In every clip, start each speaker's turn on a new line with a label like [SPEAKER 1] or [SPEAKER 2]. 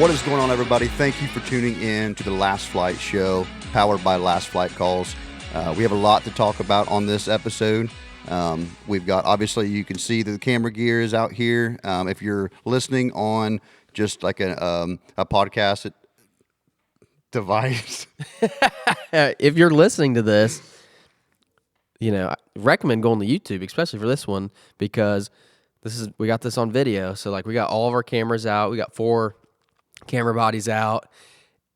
[SPEAKER 1] What is going on, everybody? Thank you for tuning in to the Last Flight Show, powered by Last Flight Calls. We have a lot to talk about on this episode. We've got, obviously, you can see that the camera gear is out here. If you're listening on just like a podcast device.
[SPEAKER 2] If you're listening to this, I recommend going to YouTube, especially for this one, because we got this on video. So we got all of our cameras out. We got 4 camera bodies out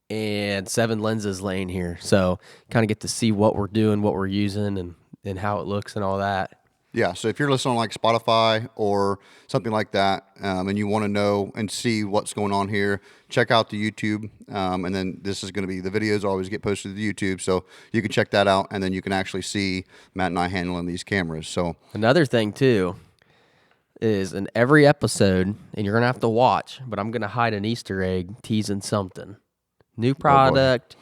[SPEAKER 2] and 7 lenses laying here. So kind of get to see what we're doing, what we're using, and how it looks and all that.
[SPEAKER 1] Yeah, so if you're listening on Spotify or something like that, and you want to know and see what's going on here, check out the YouTube. And then this is going to be, the videos always get posted to the YouTube, so you can check that out, and then you can actually see Matt and I handling these cameras. So
[SPEAKER 2] another thing too is in every episode, and you're going to have to watch, but I'm going to hide an Easter egg teasing something. New product,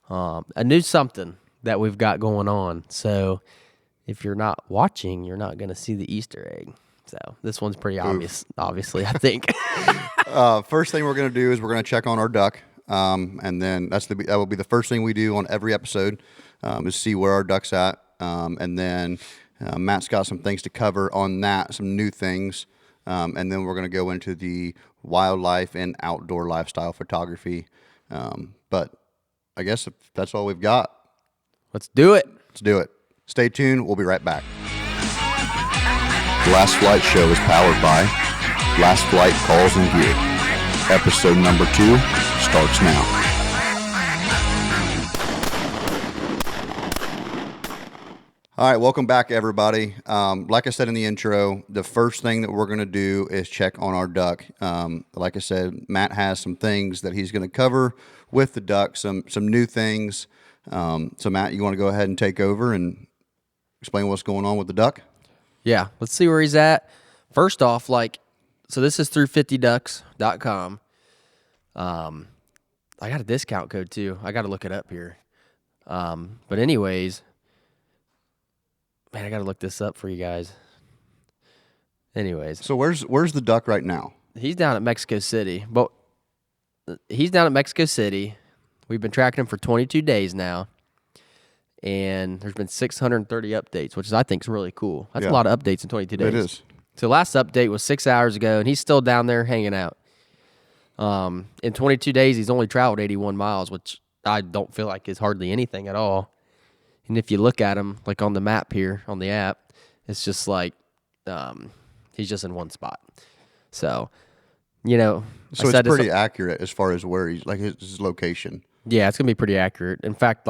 [SPEAKER 2] a new something that we've got going on. So if you're not watching, you're not going to see the Easter egg. So this one's pretty obvious, obviously, I think.
[SPEAKER 1] First thing we're going to do is we're going to check on our duck, and then that will be the first thing we do on every episode, is see where our duck's at, and then Matt's got some things to cover on that, some new things, and then we're going to go into the wildlife and outdoor lifestyle photography. But I guess if that's all we've got,
[SPEAKER 2] let's do it.
[SPEAKER 1] Let's do it. Stay tuned. We'll be right back. The Last Flight Show is powered by Last Flight Calls and Gear. Episode number 2 starts now. All right, welcome back, everybody. Like I said in the intro, the first thing that we're going to do is check on our duck. Like I said, Matt has some things that he's going to cover with the duck, some new things. So, Matt, you want to go ahead and take over and explain what's going on with the duck?
[SPEAKER 2] Yeah, let's see where he's at. First off, so this is through 50ducks.com. I got a discount code, too. I got to look it up here. But anyways, man, I got to look this up for you guys. Anyways.
[SPEAKER 1] So where's the duck right now?
[SPEAKER 2] He's down at Mexico City. But he's down at Mexico City. We've been tracking him for 22 days now. And there's been 630 updates, which I think is really cool. That's a lot of updates in 22 days.
[SPEAKER 1] It is.
[SPEAKER 2] So last update was 6 hours ago, and he's still down there hanging out. In 22 days, he's only traveled 81 miles, which I don't feel like is hardly anything at all. And if you look at him, on the map here on the app, it's just he's just in one spot. So,
[SPEAKER 1] So it's pretty accurate as far as where he's, his location.
[SPEAKER 2] Yeah, it's going to be pretty accurate. In fact,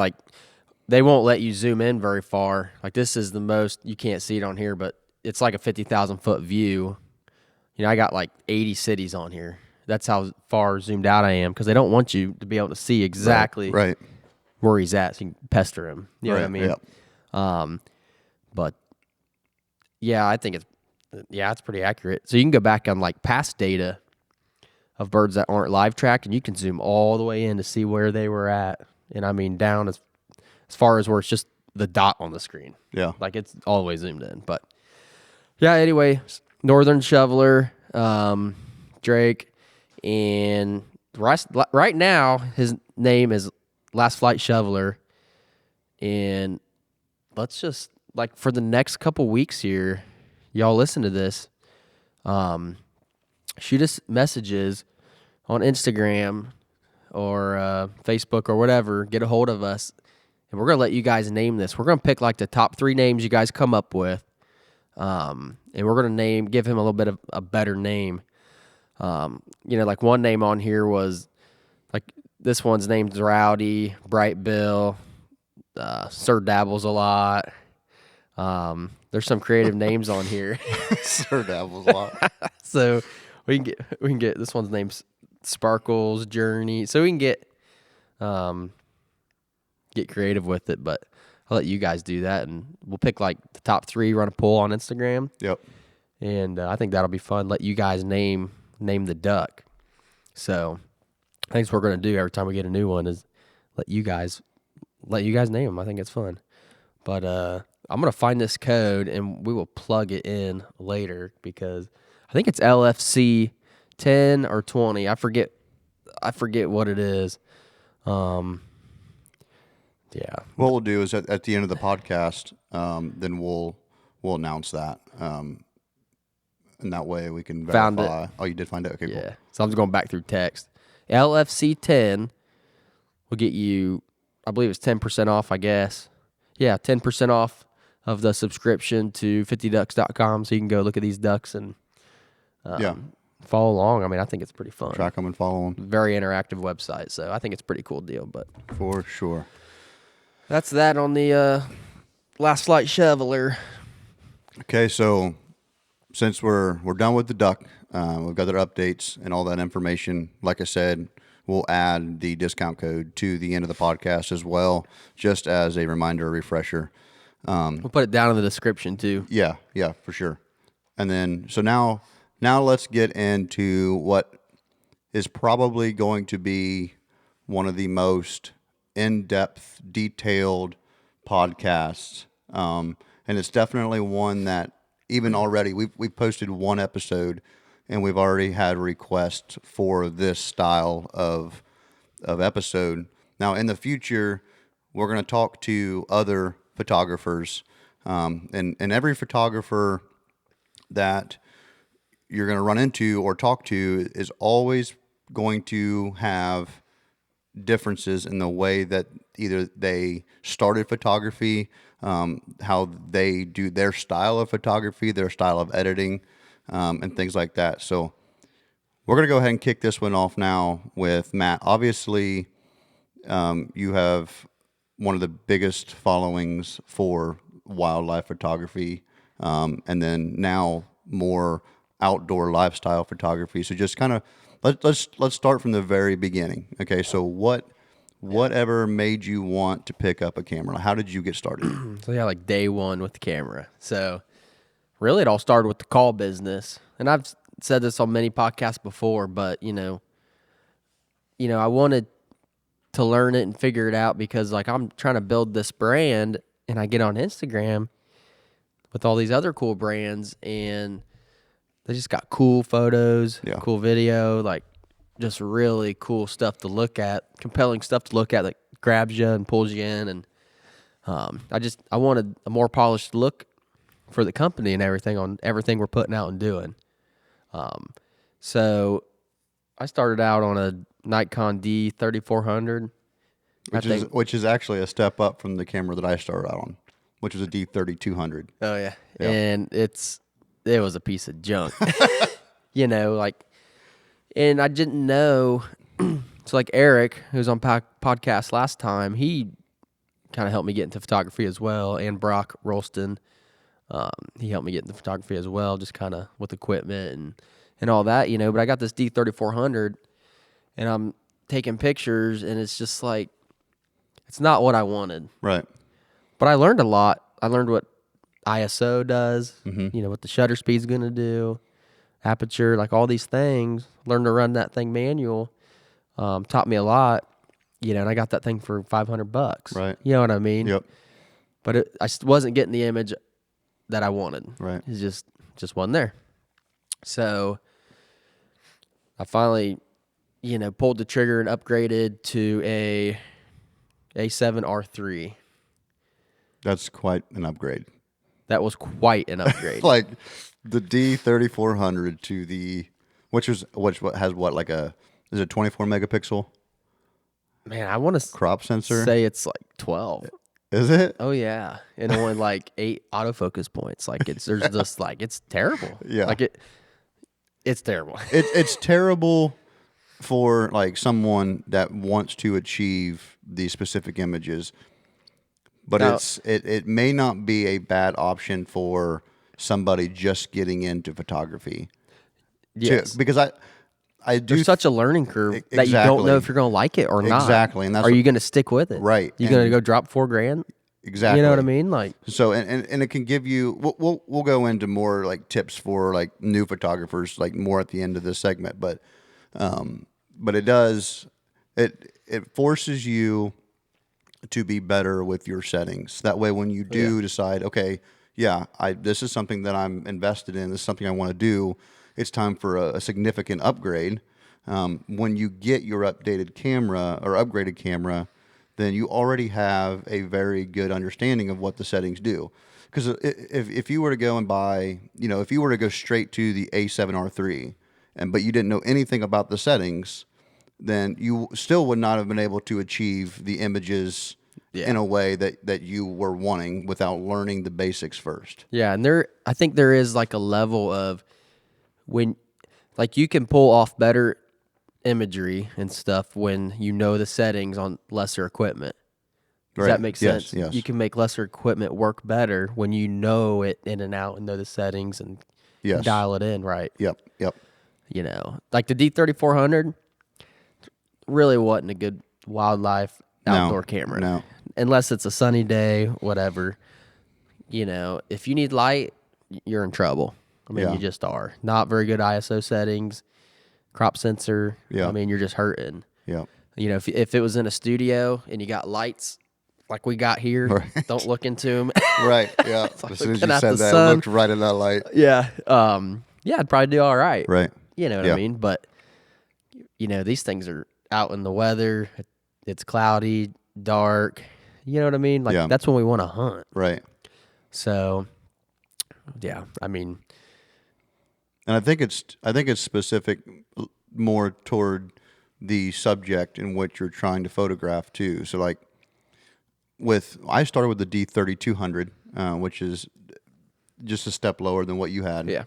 [SPEAKER 2] they won't let you zoom in very far. This is the most, you can't see it on here, but it's like a 50,000-foot view. I got 80 cities on here. That's how far zoomed out I am, because they don't want you to be able to see exactly
[SPEAKER 1] right.
[SPEAKER 2] where he's at, so you can pester him. You know what I mean?
[SPEAKER 1] Yep.
[SPEAKER 2] But yeah, I think it's pretty accurate. So you can go back on past data of birds that aren't live tracked, and you can zoom all the way in to see where they were at. And I mean down as far as where it's just the dot on the screen.
[SPEAKER 1] Yeah.
[SPEAKER 2] It's all the way zoomed in. But yeah, anyway, Northern Shoveler, Drake, and right now his name is Last Flight Shoveler, and let's just for the next couple weeks here, y'all listen to this. Shoot us messages on Instagram or Facebook or whatever. Get a hold of us, and we're gonna let you guys name this. We're gonna pick the top 3 names you guys come up with, and we're gonna give him a little bit of a better name. One name on here was this one's name's Rowdy, Bright Bill, Sir Dabbles a lot. There's some creative names on here.
[SPEAKER 1] Sir Dabbles a lot.
[SPEAKER 2] So we can get this one's name's Sparkles, Journey. So we can get creative with it, but I'll let you guys do that, and we'll pick the top 3, run a poll on Instagram.
[SPEAKER 1] Yep.
[SPEAKER 2] And I think that'll be fun. Let you guys name the duck. So I think what we're going to do every time we get a new one is let you guys name them. I think it's fun. But I'm going to find this code, and we will plug it in later, because I think it's LFC 10 or 20. I forget I forget what it is. Yeah.
[SPEAKER 1] What we'll do is at the end of the podcast, then we'll announce that, and that way we can
[SPEAKER 2] Found
[SPEAKER 1] verify.
[SPEAKER 2] it.
[SPEAKER 1] Oh, you did find it? Okay,
[SPEAKER 2] Yeah.
[SPEAKER 1] cool.
[SPEAKER 2] So I'm just going back through text. LFC 10 will get you, I believe it's 10% off, I guess. Yeah, 10% off of the subscription to 50ducks.com, so you can go look at these ducks and follow along. I mean, I think it's pretty fun.
[SPEAKER 1] Track them and follow them.
[SPEAKER 2] Very interactive website, so I think it's a pretty cool deal. But
[SPEAKER 1] For sure.
[SPEAKER 2] that's that on the Last Flight Shoveler.
[SPEAKER 1] Okay, so since we're done with the duck, we've got their updates and all that information. Like I said, we'll add the discount code to the end of the podcast as well, just as a reminder, refresher.
[SPEAKER 2] We'll put it down in the description too.
[SPEAKER 1] Yeah, for sure. And then, so now let's get into what is probably going to be one of the most in-depth, detailed podcasts. And it's definitely one that even already, we've posted one episode and we've already had requests for this style of episode. Now, in the future, we're going to talk to other photographers, and every photographer that you're going to run into or talk to is always going to have differences in the way that either they started photography, how they do their style of photography, their style of editing, and things like that. So we're going to go ahead and kick this one off now with Matt. Obviously, you have one of the biggest followings for wildlife photography, and then now more outdoor lifestyle photography. So just kind of let's start from the very beginning. Okay, so whatever made you want to pick up a camera? How did you get started?
[SPEAKER 2] So yeah, like day one with the camera. So really it all started with the call business. And I've said this on many podcasts before, but you know, I wanted to learn it and figure it out because like I'm trying to build this brand and I get on Instagram with all these other cool brands and they just got cool photos, cool video, like just really cool stuff to look at, compelling stuff to look at that grabs you and pulls you in. And I wanted a more polished look for the company and everything on everything we're putting out and doing. So I started out on a Nikon D3400.
[SPEAKER 1] Which is actually a step up from the camera that I started out on, which was a D3200.
[SPEAKER 2] Oh yeah. And it was a piece of junk, and I didn't know. So like Eric, who was on podcast last time, he kind of helped me get into photography as well. And Brock Rolston, he helped me get into photography as well, just kind of with equipment and all that, But I got this D3400 and I'm taking pictures and it's just like, it's not what I wanted.
[SPEAKER 1] Right.
[SPEAKER 2] But I learned a lot. I learned what ISO does, what the shutter speed's going to do, aperture, like all these things. Learned to run that thing manual. Taught me a lot, and I got that thing for $500.
[SPEAKER 1] Right.
[SPEAKER 2] You know what I mean?
[SPEAKER 1] Yep.
[SPEAKER 2] But I wasn't getting the image that I wanted.
[SPEAKER 1] Right.
[SPEAKER 2] It just wasn't there. So I finally, pulled the trigger and upgraded to a A7R3.
[SPEAKER 1] That's quite an upgrade.
[SPEAKER 2] That was quite an upgrade.
[SPEAKER 1] Like the D3400 to the, which has like is it 24 megapixel?
[SPEAKER 2] Man, I want to
[SPEAKER 1] crop sensor.
[SPEAKER 2] Say it's like 12.
[SPEAKER 1] Is it?
[SPEAKER 2] Oh yeah, and only like 8 autofocus points. Like it's terrible.
[SPEAKER 1] Yeah,
[SPEAKER 2] like it's terrible.
[SPEAKER 1] It's terrible for like someone that wants to achieve these specific images. But
[SPEAKER 2] now,
[SPEAKER 1] it may not be a bad option for somebody just getting into photography.
[SPEAKER 2] Yes,
[SPEAKER 1] because I do.
[SPEAKER 2] There's such a learning curve that you don't know if you're going to like it or not.
[SPEAKER 1] Exactly, and that's
[SPEAKER 2] are you going to stick with it?
[SPEAKER 1] Right.
[SPEAKER 2] You going to go drop $4,000?
[SPEAKER 1] Exactly.
[SPEAKER 2] You know what I mean? Like
[SPEAKER 1] so, and it can give you. We'll go into more like tips for like new photographers, like more at the end of this segment. But it does it forces you to be better with your settings. That way, when you do decide, okay, this is something that I'm invested in. This is something I want to do. It's time for a significant upgrade. When you get your updated camera or upgraded camera, then you already have a very good understanding of what the settings do. Because if you were to go and buy, if you were to go straight to the A7R3, but you didn't know anything about the settings, then you still would not have been able to achieve the images in a way that you were wanting without learning the basics first.
[SPEAKER 2] Yeah, and I think there is like a level of when, like, you can pull off better imagery and stuff when you know the settings on lesser equipment. Does that make sense?
[SPEAKER 1] Yes.
[SPEAKER 2] You can make lesser equipment work better when you know it in and out and know the settings and dial it in right.
[SPEAKER 1] Yep.
[SPEAKER 2] Like the D3400 really wasn't a good wildlife outdoor camera.
[SPEAKER 1] No.
[SPEAKER 2] Unless it's a sunny day, whatever. If you need light, you're in trouble. I mean, you just are. Not very good ISO settings, crop sensor.
[SPEAKER 1] Yeah.
[SPEAKER 2] I mean, you're just hurting.
[SPEAKER 1] Yeah.
[SPEAKER 2] If it was in a studio and you got lights like we got here, don't look into them.
[SPEAKER 1] Right. Yeah.
[SPEAKER 2] Like
[SPEAKER 1] as soon as you
[SPEAKER 2] looking
[SPEAKER 1] said
[SPEAKER 2] at the
[SPEAKER 1] that,
[SPEAKER 2] sun.
[SPEAKER 1] I looked right at that light.
[SPEAKER 2] Yeah. I'd probably do all right.
[SPEAKER 1] Right.
[SPEAKER 2] You know what I mean? But, these things are out in the weather. It's cloudy, dark. You know what I mean? Like, that's when we want to hunt.
[SPEAKER 1] Right.
[SPEAKER 2] So, yeah, I mean.
[SPEAKER 1] And I think it's specific more toward the subject in which you're trying to photograph too. So like I started with the D3200, which is just a step lower than what you had.
[SPEAKER 2] Yeah.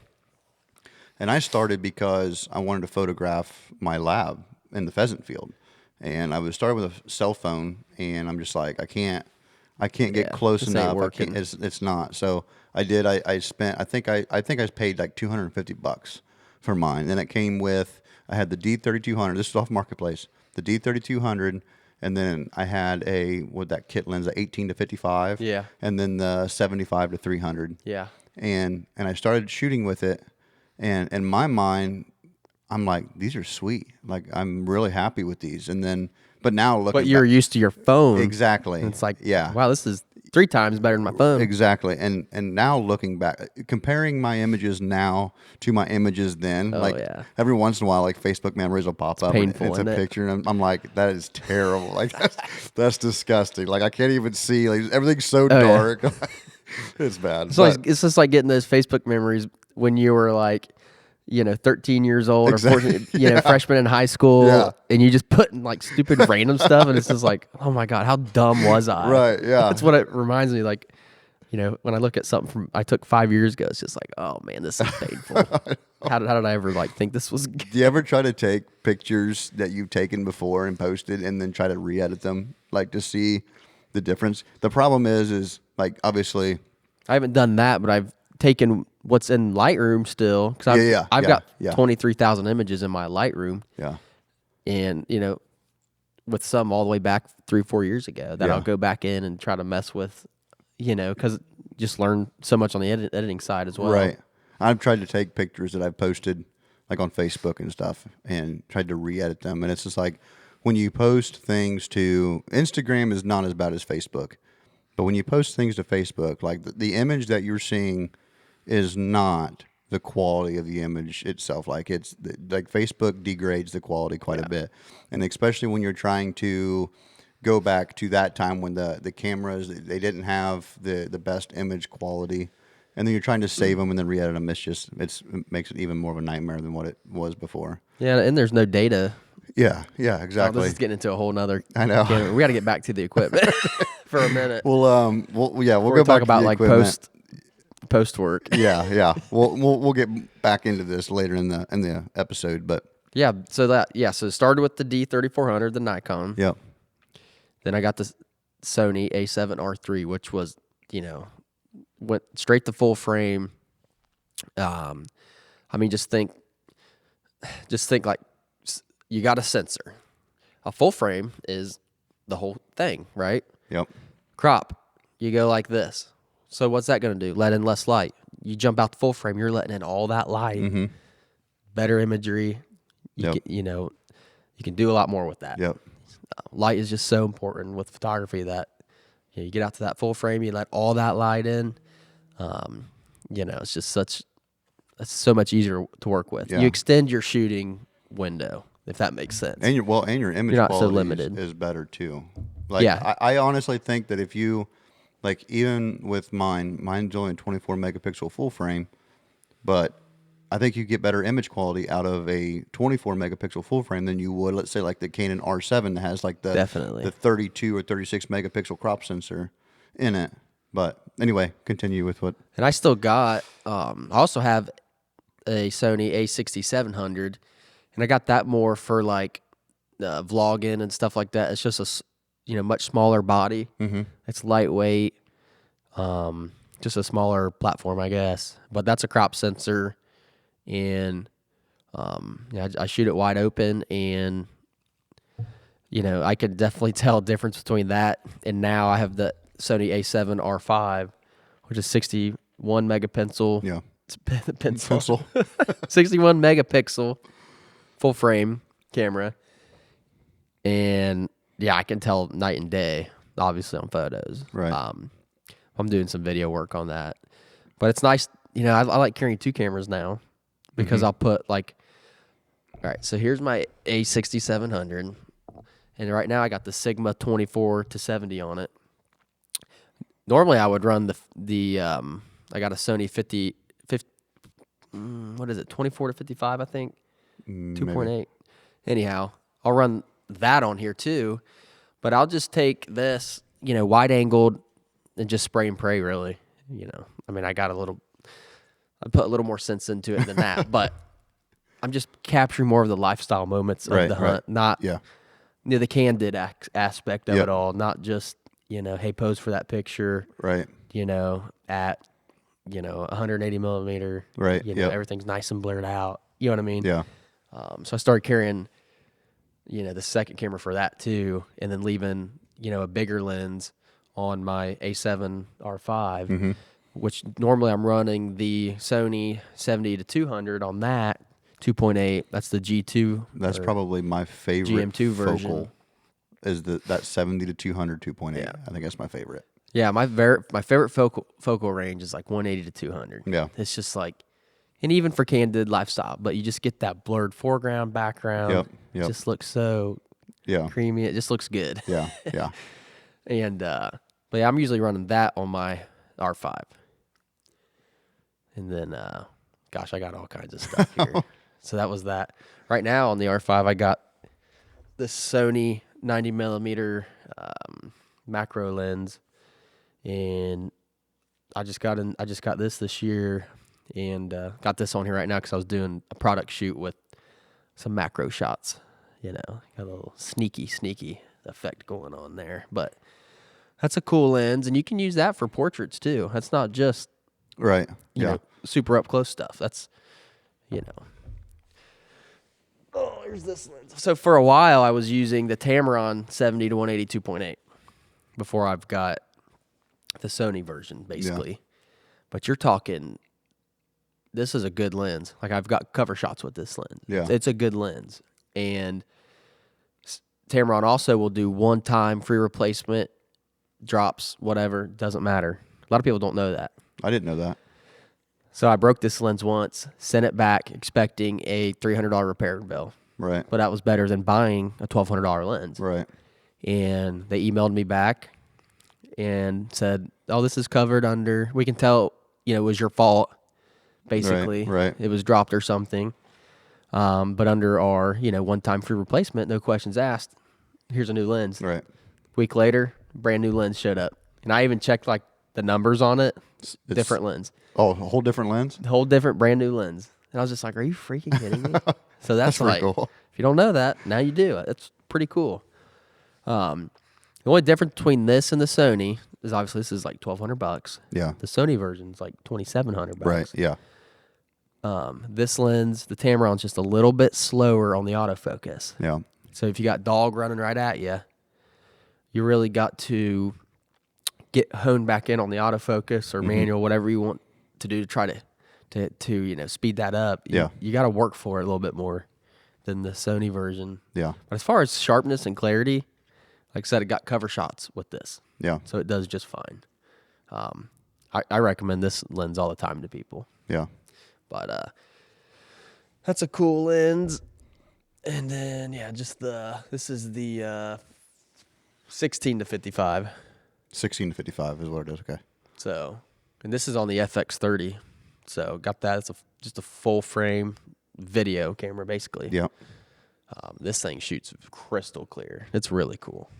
[SPEAKER 1] And I started because I wanted to photograph my lab in the pheasant field. And I was starting with a cell phone, and I'm just like, I can't get close enough. It's not. So I did. I spent. I think I paid like $250 for mine. And it came with. I had the D3200. This is off Marketplace. The D3200, and then I had that kit lens, the 18 to 55.
[SPEAKER 2] Yeah.
[SPEAKER 1] And then the 75 to 300.
[SPEAKER 2] Yeah.
[SPEAKER 1] And I started shooting with it, and in my mind, I'm like, these are sweet. Like, I'm really happy with these. And then, but now looking
[SPEAKER 2] But you're used to your phone.
[SPEAKER 1] Exactly.
[SPEAKER 2] And it's like,
[SPEAKER 1] yeah.
[SPEAKER 2] Wow, this is 3 times better than my phone.
[SPEAKER 1] Exactly. And now looking back, comparing my images now to my images then, every once in a while, like Facebook memories will pop up.
[SPEAKER 2] Painful,
[SPEAKER 1] and it's a picture, and I'm like, that is terrible. Like, that's disgusting. Like, I can't even see. Like, everything's so dark. Yeah. It's bad.
[SPEAKER 2] So it's just like getting those Facebook memories when you were like, 13 years old or 14, freshman in high school, and you just put in like stupid random stuff, and it's just like, oh my God, how dumb was I?
[SPEAKER 1] Right, yeah.
[SPEAKER 2] That's what it reminds me, like, when I look at something I took 5 years ago, it's just like, oh man, this is painful. How did I ever think this was good?
[SPEAKER 1] Do you ever try to take pictures that you've taken before and posted and then try to re-edit them, like to see the difference? The problem is like, obviously,
[SPEAKER 2] I haven't done that, but I've taken what's in Lightroom still, because I've got 23,000 images in my Lightroom.
[SPEAKER 1] Yeah.
[SPEAKER 2] And, with some all the way back 3-4 years ago that I'll go back in and try to mess with, because just learn so much on the editing side as well.
[SPEAKER 1] Right. I've tried to take pictures that I've posted like on Facebook and stuff and tried to re-edit them. And it's just like when you post things to Instagram is not as bad as Facebook. But when you post things to Facebook, like the image that you're seeing is not the quality of the image itself. Like like Facebook degrades the quality quite a bit. And especially when you're trying to go back to that time when the cameras, they didn't have the best image quality. And then you're trying to save them and then re-edit them. It makes it even more of a nightmare than what it was before.
[SPEAKER 2] Yeah, and there's no data.
[SPEAKER 1] Yeah, exactly.
[SPEAKER 2] Oh, this is getting into a whole nother.
[SPEAKER 1] I know.
[SPEAKER 2] We got to get back to the equipment for a minute.
[SPEAKER 1] We'll go
[SPEAKER 2] talk
[SPEAKER 1] back
[SPEAKER 2] about
[SPEAKER 1] to the
[SPEAKER 2] like
[SPEAKER 1] equipment.
[SPEAKER 2] post work.
[SPEAKER 1] Yeah. We'll get back into this later in the episode, but
[SPEAKER 2] So it started with the D3400, the Nikon.
[SPEAKER 1] Yep.
[SPEAKER 2] Then I got the Sony A7R3, which was went straight to full frame. I mean, just think like you got a sensor. A full frame is the whole thing, right?
[SPEAKER 1] Yep.
[SPEAKER 2] Crop, you go like this. So what's that going to do? Let in less light. You jump out the full frame, you're letting in all that light.
[SPEAKER 1] Mm-hmm.
[SPEAKER 2] Better imagery. You can do a lot more with that.
[SPEAKER 1] Yep.
[SPEAKER 2] Light is just so important with photography that you get out to that full frame, you let all that light in. It's so much easier to work with.
[SPEAKER 1] Yeah.
[SPEAKER 2] You extend your shooting window if that makes sense.
[SPEAKER 1] And your image
[SPEAKER 2] You're not so
[SPEAKER 1] quality
[SPEAKER 2] limited.
[SPEAKER 1] is better too. Like,
[SPEAKER 2] Yeah.
[SPEAKER 1] I honestly think that if you, like, even with mine's only a 24 megapixel full frame, but I think you get better image quality out of a 24 megapixel full frame than you would, let's say, like the Canon R7 that has like
[SPEAKER 2] Definitely.
[SPEAKER 1] the 32 or 36 megapixel crop sensor in it. But anyway, continue with what.
[SPEAKER 2] And I still got, I also have a Sony A6700, and I got that more for like vlogging and stuff like that. It's just much smaller body.
[SPEAKER 1] Mm-hmm.
[SPEAKER 2] It's lightweight, just a smaller platform, I guess. But that's a crop sensor, and I shoot it wide open, and I could definitely tell a difference between that and now I have the Sony A7 R5, which is 61 megapixel.
[SPEAKER 1] Yeah.
[SPEAKER 2] Pencil. 61 megapixel full frame camera. And yeah, I can tell night and day, obviously, on photos.
[SPEAKER 1] Right.
[SPEAKER 2] I'm doing some video work on that. But it's nice, I like carrying two cameras now because I'll put like, all right, so here's my A6700. And right now I got the Sigma 24 to 70 on it. Normally I would run I got a Sony 50 what is it, 24 to 55, I think? 2.8. Anyhow, I'll run that on here too, but I'll just take this, wide angled and just spray and pray, really. I mean, I put a little more sense into it than that, but I'm just capturing more of the lifestyle moments of the hunt, not the candid aspect of it all, not just, hey, pose for that picture,
[SPEAKER 1] Right.
[SPEAKER 2] At 180 millimeter,
[SPEAKER 1] Right.
[SPEAKER 2] Everything's nice and blurred out. You know what I mean?
[SPEAKER 1] Yeah.
[SPEAKER 2] So I started carrying, the second camera for that too, and then leaving, a bigger lens on my A7 R5, which normally I'm running the Sony 70 to 200 on that 2.8. That's the G2.
[SPEAKER 1] That's probably my favorite
[SPEAKER 2] GM2
[SPEAKER 1] focal
[SPEAKER 2] version.
[SPEAKER 1] Is that 70 to 200 2.8.
[SPEAKER 2] Yeah.
[SPEAKER 1] I think that's my favorite.
[SPEAKER 2] Yeah, my favorite focal range is like 180 to 200.
[SPEAKER 1] Yeah.
[SPEAKER 2] It's just like, and even for candid lifestyle, but you just get that blurred foreground, background.
[SPEAKER 1] Yep.
[SPEAKER 2] It just looks so creamy. It just looks good.
[SPEAKER 1] Yeah. Yeah.
[SPEAKER 2] And but yeah, I'm usually running that on my R5. And then gosh, I got all kinds of stuff here. So that was that. Right now on the R5, I got the Sony 90 millimeter macro lens, and I just got this year, and got this on here right now because I was doing a product shoot with some macro shots. Got a little sneaky effect going on there, but that's a cool lens, and you can use that for portraits too. That's not just
[SPEAKER 1] Right.
[SPEAKER 2] super up close stuff. That's Oh, here's this lens. So for a while, I was using the Tamron 70 to 180 2.8 before I've got the Sony version, basically. Yeah. But you're talking, this is a good lens. Like, I've got cover shots with this lens.
[SPEAKER 1] Yeah.
[SPEAKER 2] It's a good lens. And Tamron also will do one-time free replacement, drops, whatever, doesn't matter. A lot of people don't know that.
[SPEAKER 1] I didn't know that.
[SPEAKER 2] So I broke this lens once, sent it back expecting a $300 repair bill.
[SPEAKER 1] Right.
[SPEAKER 2] But that was better than buying a $1,200 lens.
[SPEAKER 1] Right.
[SPEAKER 2] And they emailed me back and said, oh, this is covered under, we can tell, it was your fault, basically.
[SPEAKER 1] Right.
[SPEAKER 2] It was dropped or something. But under our, one-time free replacement, no questions asked, here's a new lens.
[SPEAKER 1] Right.
[SPEAKER 2] Week later, brand new lens showed up. And I even checked, like, the numbers on it. Different lens.
[SPEAKER 1] Oh, a whole different lens?
[SPEAKER 2] A whole different, brand new lens. And I was just like, are you freaking kidding me? So that's like,
[SPEAKER 1] cool.
[SPEAKER 2] If you don't know that, now you do. It's pretty cool. The only difference between this and the Sony is obviously this is like $1,200.
[SPEAKER 1] Yeah.
[SPEAKER 2] The Sony version is like $2,700.
[SPEAKER 1] Right. Yeah.
[SPEAKER 2] This lens, the Tamron's just a little bit slower on the autofocus.
[SPEAKER 1] Yeah.
[SPEAKER 2] So if you got dog running right at you, you really got to get honed back in on the autofocus or manual, whatever you want to do to try to speed that up. You got to work for it a little bit more than the Sony version.
[SPEAKER 1] Yeah.
[SPEAKER 2] But as far as sharpness and clarity, like I said, it got cover shots with this.
[SPEAKER 1] Yeah.
[SPEAKER 2] So it does just fine. I recommend this lens all the time to people.
[SPEAKER 1] Yeah.
[SPEAKER 2] But that's a cool lens. And then this is the 16 to 55.
[SPEAKER 1] 16 to 55 is what it is. Okay.
[SPEAKER 2] So, and this is on the FX30. So got that. It's just a full frame video camera basically.
[SPEAKER 1] Yep.
[SPEAKER 2] This thing shoots crystal clear. It's really cool.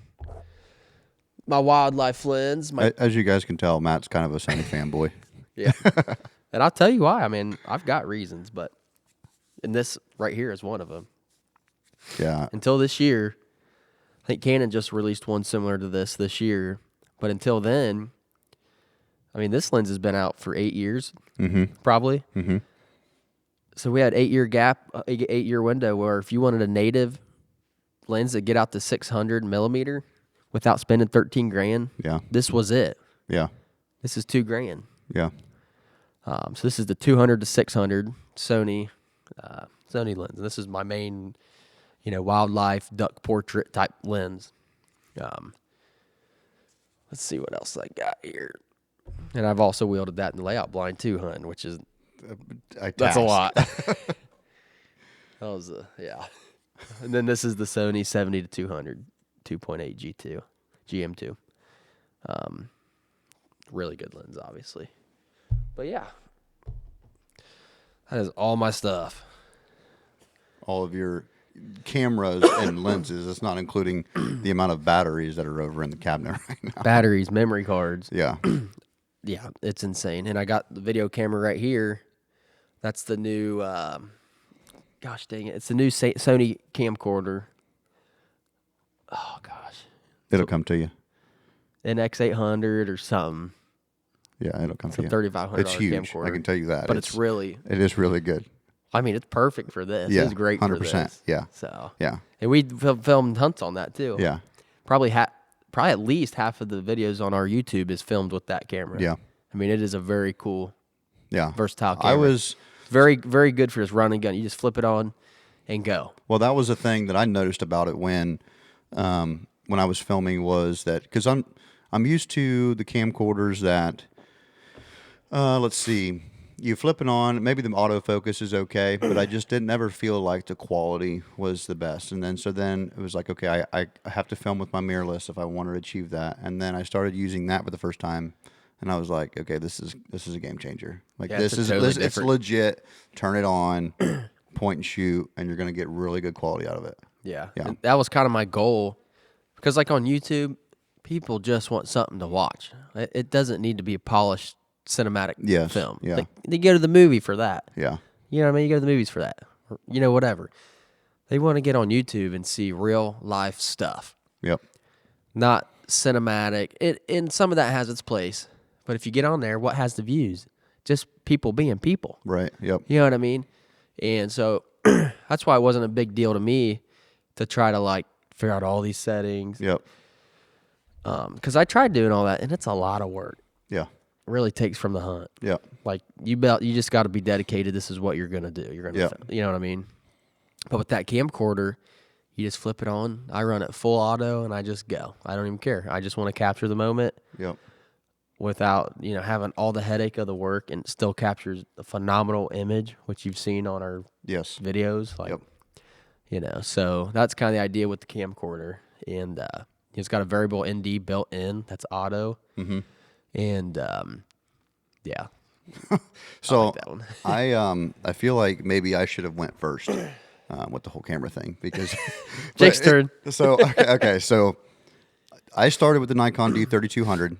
[SPEAKER 2] My wildlife lens.
[SPEAKER 1] As you guys can tell, Matt's kind of a Sony fanboy.
[SPEAKER 2] Yeah. And I'll tell you why. I mean, I've got reasons, and this right here is one of them.
[SPEAKER 1] Yeah.
[SPEAKER 2] Until this year, I think Canon just released one similar to this year. But until then, I mean, this lens has been out for 8 years, probably. Mm-hmm. So we had 8-year gap, 8-year window where if you wanted a native lens that get out to 600 millimeter without spending $13,000,
[SPEAKER 1] Yeah.
[SPEAKER 2] this was it.
[SPEAKER 1] Yeah.
[SPEAKER 2] This is $2,000.
[SPEAKER 1] Yeah.
[SPEAKER 2] So this is the 200 to 600 Sony lens, and this is my main, wildlife duck portrait type lens. Let's see what else I got here, and I've also wielded that in the layout blind too, hun, which is that's a lot. That was yeah. And then this is the Sony 70 to 200 2.8 G2 GM2. Really good lens, obviously. But yeah, that is all my stuff.
[SPEAKER 1] All of your cameras and lenses. It's not including the amount of batteries that are over in the cabinet right now.
[SPEAKER 2] Batteries, memory cards.
[SPEAKER 1] Yeah.
[SPEAKER 2] Yeah, it's insane. And I got the video camera right here. That's the new, gosh dang it. It's the new Sony camcorder. Oh, gosh.
[SPEAKER 1] It'll come to you.
[SPEAKER 2] NX800 or something.
[SPEAKER 1] Yeah, it'll come
[SPEAKER 2] It's
[SPEAKER 1] to
[SPEAKER 2] a
[SPEAKER 1] you.
[SPEAKER 2] $3,500
[SPEAKER 1] It's huge.
[SPEAKER 2] camcorder.
[SPEAKER 1] I can tell you that.
[SPEAKER 2] But it
[SPEAKER 1] is really good.
[SPEAKER 2] I mean, it's perfect for this.
[SPEAKER 1] Yeah,
[SPEAKER 2] It's great
[SPEAKER 1] 100%.
[SPEAKER 2] for this.
[SPEAKER 1] Yeah.
[SPEAKER 2] So,
[SPEAKER 1] Yeah.
[SPEAKER 2] and we filmed hunts on that too.
[SPEAKER 1] Yeah.
[SPEAKER 2] Probably at least half of the videos on our YouTube is filmed with that camera.
[SPEAKER 1] Yeah.
[SPEAKER 2] I mean, it is a very cool,
[SPEAKER 1] Yeah.
[SPEAKER 2] versatile camera.
[SPEAKER 1] I was
[SPEAKER 2] very, very good for this run and gun. You just flip it on and go.
[SPEAKER 1] Well, that was a thing that I noticed about it when I was filming was that because I'm used to the camcorders that let's see, you flip it on, maybe the autofocus is okay, but I just didn't ever feel like the quality was the best. And then it was like, okay, I have to film with my mirrorless if I want to achieve that. And then I started using that for the first time. And I was like, okay, this is a game changer. Like
[SPEAKER 2] Yeah,
[SPEAKER 1] this
[SPEAKER 2] it's
[SPEAKER 1] is
[SPEAKER 2] totally
[SPEAKER 1] it's
[SPEAKER 2] different.
[SPEAKER 1] legit. Turn it on, point and shoot, and you're gonna get really good quality out of it.
[SPEAKER 2] Yeah.
[SPEAKER 1] Yeah.
[SPEAKER 2] And that was kind of my goal because, like, on YouTube, people just want something to watch. It doesn't need to be a polished cinematic
[SPEAKER 1] Yes,
[SPEAKER 2] film.
[SPEAKER 1] yeah.
[SPEAKER 2] Like, they go to the movie for that.
[SPEAKER 1] Yeah.
[SPEAKER 2] You know what I mean? You go to the movies for that. Or, whatever. They want to get on YouTube and see real life stuff,
[SPEAKER 1] Yep.
[SPEAKER 2] not cinematic. And some of that has its place. But if you get on there, what has the views? Just people being people.
[SPEAKER 1] Right. Yep.
[SPEAKER 2] You know what I mean? And so that's why it wasn't a big deal to me to try to, like, figure out all these settings.
[SPEAKER 1] Yep.
[SPEAKER 2] Because I tried doing all that, and it's a lot of work.
[SPEAKER 1] Yeah.
[SPEAKER 2] It really takes from the hunt.
[SPEAKER 1] Yep.
[SPEAKER 2] Like, you just got to be dedicated. This is what you're going to do. You're going to, you know what I mean? But with that camcorder, you just flip it on. I run it full auto, and I just go. I don't even care. I just want to capture the moment.
[SPEAKER 1] Yep.
[SPEAKER 2] Without, having all the headache of the work, and it still captures a phenomenal image, which you've seen on our
[SPEAKER 1] Yes.
[SPEAKER 2] videos. Like,
[SPEAKER 1] Yep.
[SPEAKER 2] So that's kind of the idea with the camcorder. And it's got a variable ND built in that's auto. Mm-hmm. And yeah.
[SPEAKER 1] So
[SPEAKER 2] I like that one.
[SPEAKER 1] I feel like maybe I should have went first with the whole camera thing because
[SPEAKER 2] Jake's turn.
[SPEAKER 1] So okay, so I started with the Nikon D3200.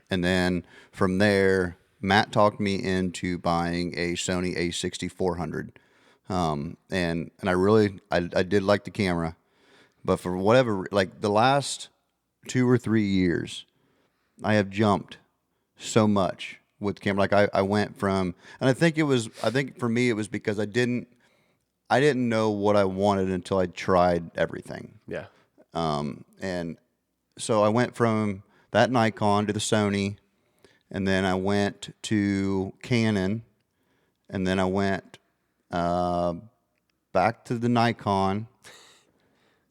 [SPEAKER 1] And then from there, Matt talked me into buying a Sony A6400. And I did like the camera, but for whatever, like the last 2 or 3 years, I have jumped so much with the camera. Like I went from, and I think for me, it was because I didn't know what I wanted until I tried everything.
[SPEAKER 2] Yeah.
[SPEAKER 1] And so I went from that Nikon to the Sony, and then I went to Canon, and then I went back to the Nikon.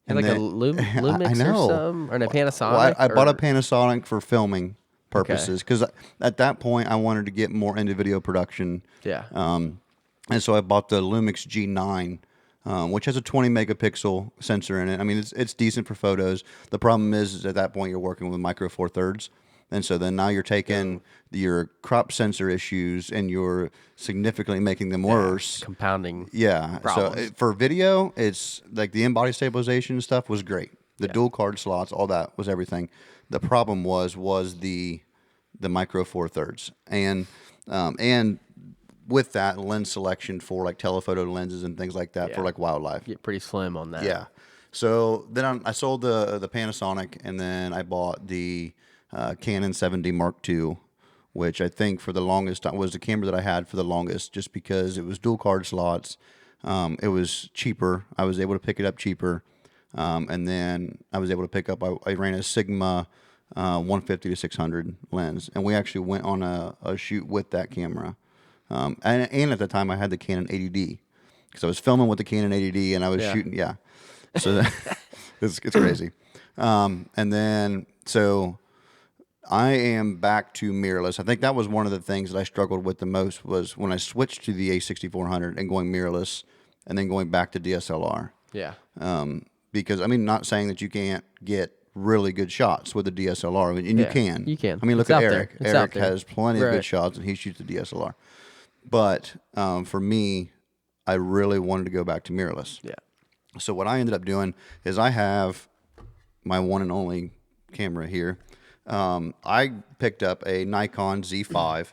[SPEAKER 2] And like
[SPEAKER 1] then,
[SPEAKER 2] a Lumix
[SPEAKER 1] I know.
[SPEAKER 2] or something? Or a Panasonic?
[SPEAKER 1] Well, I bought a Panasonic for filming purposes because at that point I wanted to get more into video production.
[SPEAKER 2] Yeah.
[SPEAKER 1] And so I bought the Lumix G9 which has a 20 megapixel sensor in it. I mean, it's decent for photos. The problem is at that point you're working with micro four thirds. And so then now you're taking your crop sensor issues and you're significantly making them worse.
[SPEAKER 2] Compounding.
[SPEAKER 1] Yeah.
[SPEAKER 2] Problems.
[SPEAKER 1] So for video, it's like the in-body stabilization stuff was great. The dual card slots, all that was everything. The problem was the micro four thirds. And with that, lens selection for like telephoto lenses and things like that for like wildlife.
[SPEAKER 2] Get pretty slim on that.
[SPEAKER 1] Yeah. So then I sold the Panasonic, and then I bought the Canon 7D Mark II, which I think for the longest time was the camera that I had for the longest, just because it was dual card slots. It was cheaper. I was able to pick it up cheaper. And then I was able to pick up, I ran a Sigma 150 to 600 lens, and we actually went on a shoot with that camera. And at the time I had the Canon 80D, because I was filming with the Canon 80D and I was shooting. Yeah. So it's crazy. And then, so I am back to mirrorless. I think that was one of the things that I struggled with the most, was when I switched to the A6400 and going mirrorless and then going back to DSLR.
[SPEAKER 2] Yeah.
[SPEAKER 1] Because, I mean, not saying that you can't get really good shots with the DSLR, and you can.
[SPEAKER 2] You can.
[SPEAKER 1] I mean, look
[SPEAKER 2] It's
[SPEAKER 1] at
[SPEAKER 2] out
[SPEAKER 1] Eric.
[SPEAKER 2] there. It's
[SPEAKER 1] Eric
[SPEAKER 2] out there.
[SPEAKER 1] has plenty of
[SPEAKER 2] Right.
[SPEAKER 1] good shots, and he shoots the DSLR. But for me, I really wanted to go back to mirrorless.
[SPEAKER 2] Yeah.
[SPEAKER 1] So what I ended up doing is I have my one and only camera here. I picked up a Nikon Z5,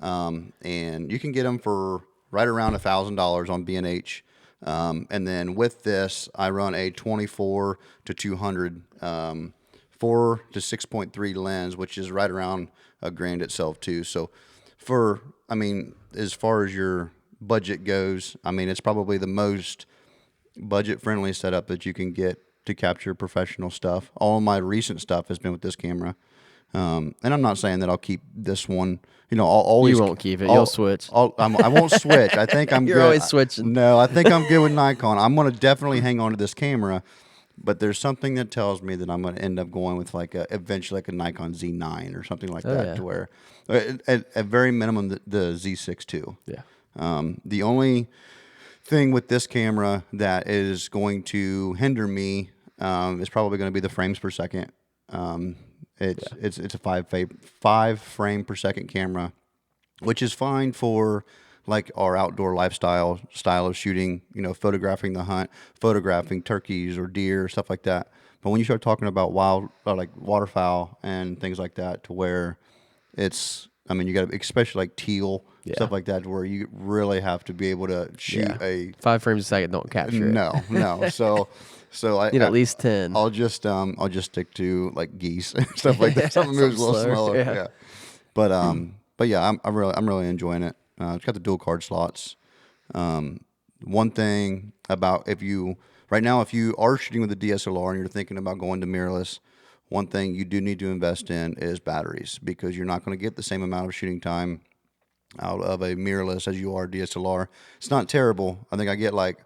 [SPEAKER 1] and you can get them for right around $1,000 on B&H. And then with this, I run a 24 to 200, 4 to 6.3 lens, which is right around $1,000 itself too. So I mean, as far as your budget goes, I mean, it's probably the most budget-friendly setup that you can get to capture professional stuff. All of my recent stuff has been with this camera. And I'm not saying that I'll keep this one. You know, I'll always.
[SPEAKER 2] You won't keep it. You'll switch.
[SPEAKER 1] I won't switch. I think I'm
[SPEAKER 2] You're
[SPEAKER 1] good.
[SPEAKER 2] always switching.
[SPEAKER 1] No, I think I'm good with Nikon. I'm going to definitely hang on to this camera, but there's something that tells me that I'm going to end up going with eventually like a Nikon Z9 or something like that,
[SPEAKER 2] yeah.
[SPEAKER 1] to where at very minimum the Z6 too.
[SPEAKER 2] Yeah.
[SPEAKER 1] The only thing with this camera that is going to hinder me is probably going to be the frames per second. It's a 5 frame per second camera, which is fine for like our outdoor lifestyle style of shooting, you know, photographing the hunt, photographing turkeys or deer, stuff like that. But when you start talking about wild, like waterfowl and things like that, to where it's, I mean, you got to, especially like teal, stuff like that, to where you really have to be able to shoot
[SPEAKER 2] 5 frames a second don't capture it.
[SPEAKER 1] No. So I
[SPEAKER 2] Need at least 10.
[SPEAKER 1] I'll just stick to like geese and stuff like that. Something moves a little slower. Yeah. But yeah, I'm really enjoying it. It's got the dual card slots. One thing about if you are shooting with a DSLR and you're thinking about going to mirrorless, one thing you do need to invest in is batteries, because you're not going to get the same amount of shooting time out of a mirrorless as you are DSLR. It's not terrible. I think I get like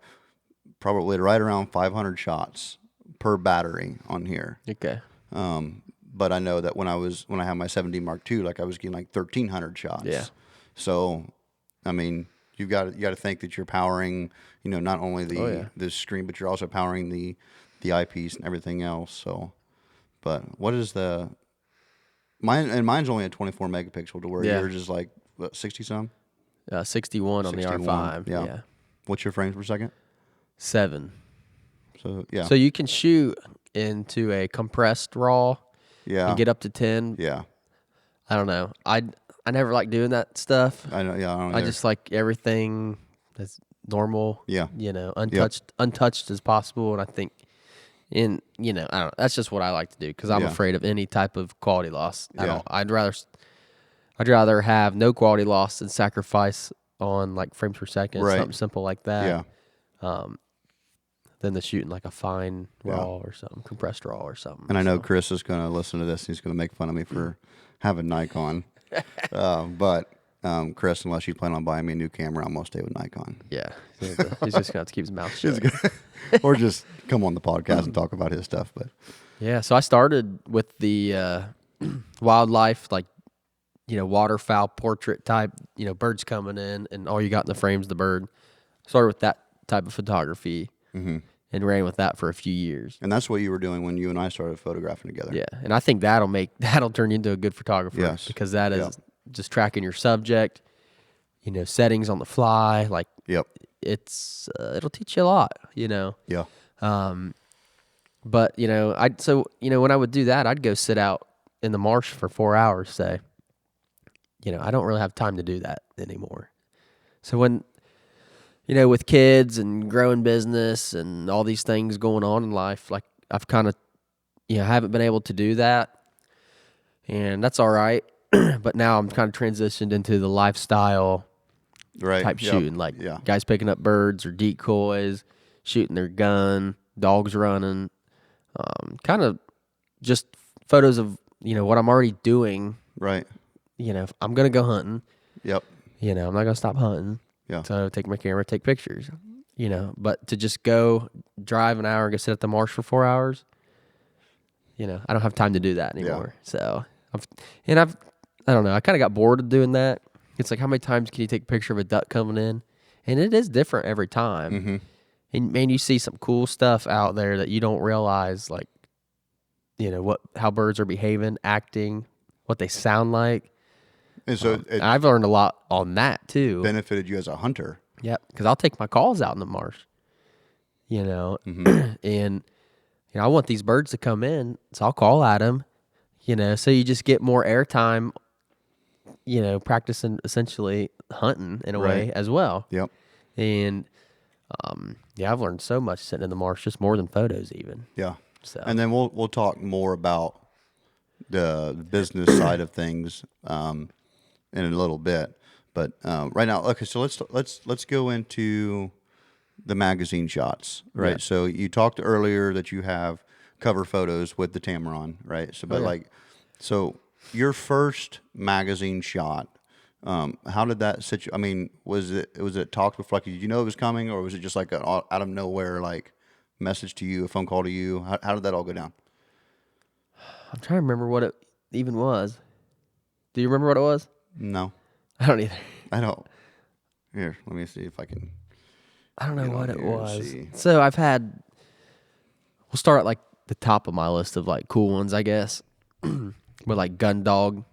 [SPEAKER 1] probably right around 500 shots per battery on here.
[SPEAKER 2] Okay.
[SPEAKER 1] But I know that when I had my 7D Mark II, like I was getting like 1,300 shots.
[SPEAKER 2] Yeah.
[SPEAKER 1] So, I mean, you got to think that you're powering, you know, not only the screen, but you're also powering the eyepiece and everything else. So, but what is mine's only a 24 megapixel, to where yours is like what, 60 some?
[SPEAKER 2] 61 on the R5. Yeah.
[SPEAKER 1] What's your frames per second?
[SPEAKER 2] 7.
[SPEAKER 1] So yeah.
[SPEAKER 2] So you can shoot into a compressed RAW.
[SPEAKER 1] Yeah.
[SPEAKER 2] And get up to 10.
[SPEAKER 1] Yeah.
[SPEAKER 2] I don't know. I never like doing that stuff.
[SPEAKER 1] I know. Yeah.
[SPEAKER 2] I just like everything that's normal.
[SPEAKER 1] Yeah.
[SPEAKER 2] You know, untouched as possible. And I think I don't know. That's just what I like to do, because I'm afraid of any type of quality loss. I'd rather have no quality loss than sacrifice on like frames per second, something simple like that.
[SPEAKER 1] Yeah.
[SPEAKER 2] Than the shooting like a fine RAW or something, compressed RAW or something.
[SPEAKER 1] And I know Chris is going to listen to this. He's going to make fun of me for having Nikon. But Chris, unless you plan on buying me a new camera, I'm going to stay with Nikon.
[SPEAKER 2] Yeah. He's just going to have to keep his mouth shut.
[SPEAKER 1] Or just come on the podcast and talk about his stuff. But
[SPEAKER 2] yeah, so I started with the wildlife, like, you know, waterfowl portrait type, you know, birds coming in and all you got in the frame's the bird. Started with that type of photography and ran with that for a few years.
[SPEAKER 1] And that's what you were doing when you and I started photographing together.
[SPEAKER 2] Yeah, and I think that'll turn you into a good photographer.
[SPEAKER 1] Yes.
[SPEAKER 2] Because that is just tracking your subject, settings on the fly. Like,
[SPEAKER 1] Yep.
[SPEAKER 2] it'll teach you a lot.
[SPEAKER 1] Yeah.
[SPEAKER 2] But when I would do that, I'd go sit out in the marsh for 4 hours. Say, I don't really have time to do that anymore. So when with kids and growing business and all these things going on in life, like I've kind of, haven't been able to do that, and that's all right. But now I'm kind of transitioned into the lifestyle type shooting, like guys picking up birds or decoys, shooting their gun, dogs running, kind of just photos of what I'm already doing.
[SPEAKER 1] Right.
[SPEAKER 2] If I'm gonna go hunting.
[SPEAKER 1] Yep.
[SPEAKER 2] I'm not gonna stop hunting.
[SPEAKER 1] Yeah.
[SPEAKER 2] So take my camera, take pictures. But to just go drive an hour and go sit at the marsh for 4 hours, I don't have time to do that anymore. Yeah. So I don't know. I kind of got bored of doing that. It's like, how many times can you take a picture of a duck coming in? And it is different every time.
[SPEAKER 1] Mm-hmm.
[SPEAKER 2] And man, you see some cool stuff out there that you don't realize, like, how birds are behaving, acting, what they sound like.
[SPEAKER 1] And so
[SPEAKER 2] I've learned a lot on that too.
[SPEAKER 1] Benefited you as a hunter.
[SPEAKER 2] Yep, because I'll take my calls out in the marsh. And I want these birds to come in, so I'll call at them. So you just get more airtime. Practicing essentially hunting in a way as well.
[SPEAKER 1] Yep.
[SPEAKER 2] And I've learned so much sitting in the marsh, just more than photos even.
[SPEAKER 1] Yeah.
[SPEAKER 2] So
[SPEAKER 1] and then we'll talk more about the business side of things in a little bit. But right now, okay, so let's go into the magazine shots, right? Yeah. So you talked earlier that you have cover photos with the Tamron, right? So, so your first magazine shot, how did that I mean, was it talked before? Like, did you know it was coming, or was it just like an out of nowhere like message to you, a phone call to you? How did that all go down?
[SPEAKER 2] I'm trying to remember what it even was. Do you remember what it was?
[SPEAKER 1] No,
[SPEAKER 2] I don't either.
[SPEAKER 1] I don't. Here, let me see if I can.
[SPEAKER 2] I don't know what it was. So we'll start at like the top of my list of like cool ones, I guess. With like Gun Dog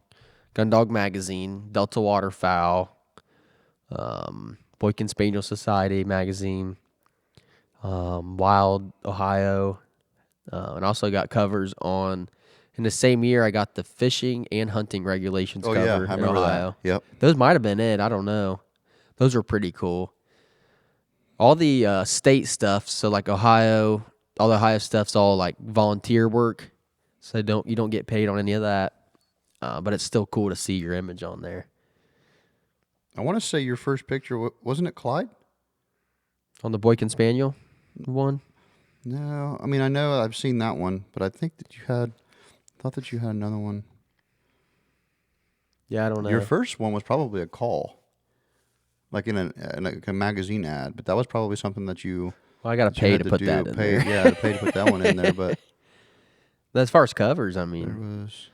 [SPEAKER 2] magazine, Delta Waterfowl, Boykin Spaniel Society magazine, Wild Ohio, and also got covers on. In the same year, I got the fishing and hunting regulations cover
[SPEAKER 1] I
[SPEAKER 2] in
[SPEAKER 1] remember
[SPEAKER 2] Ohio.
[SPEAKER 1] That. Yep.
[SPEAKER 2] Those might have been it. I don't know. Those were pretty cool. All the state stuff, so like all the Ohio stuff's all like volunteer work, so you don't get paid on any of that. But it's still cool to see your image on there.
[SPEAKER 1] I want to say your first picture, wasn't it Clyde?
[SPEAKER 2] On the Boykin Spaniel one?
[SPEAKER 1] No, I mean, I know I've seen that one, but I think that thought that you had another one.
[SPEAKER 2] Yeah, I don't know.
[SPEAKER 1] Your first one was probably a call, like in a magazine ad, but that was probably something that you.
[SPEAKER 2] Well, I got to pay to put that in there.
[SPEAKER 1] Yeah, pay to put that one in there, but.
[SPEAKER 2] As far as covers, I mean.
[SPEAKER 1] There was.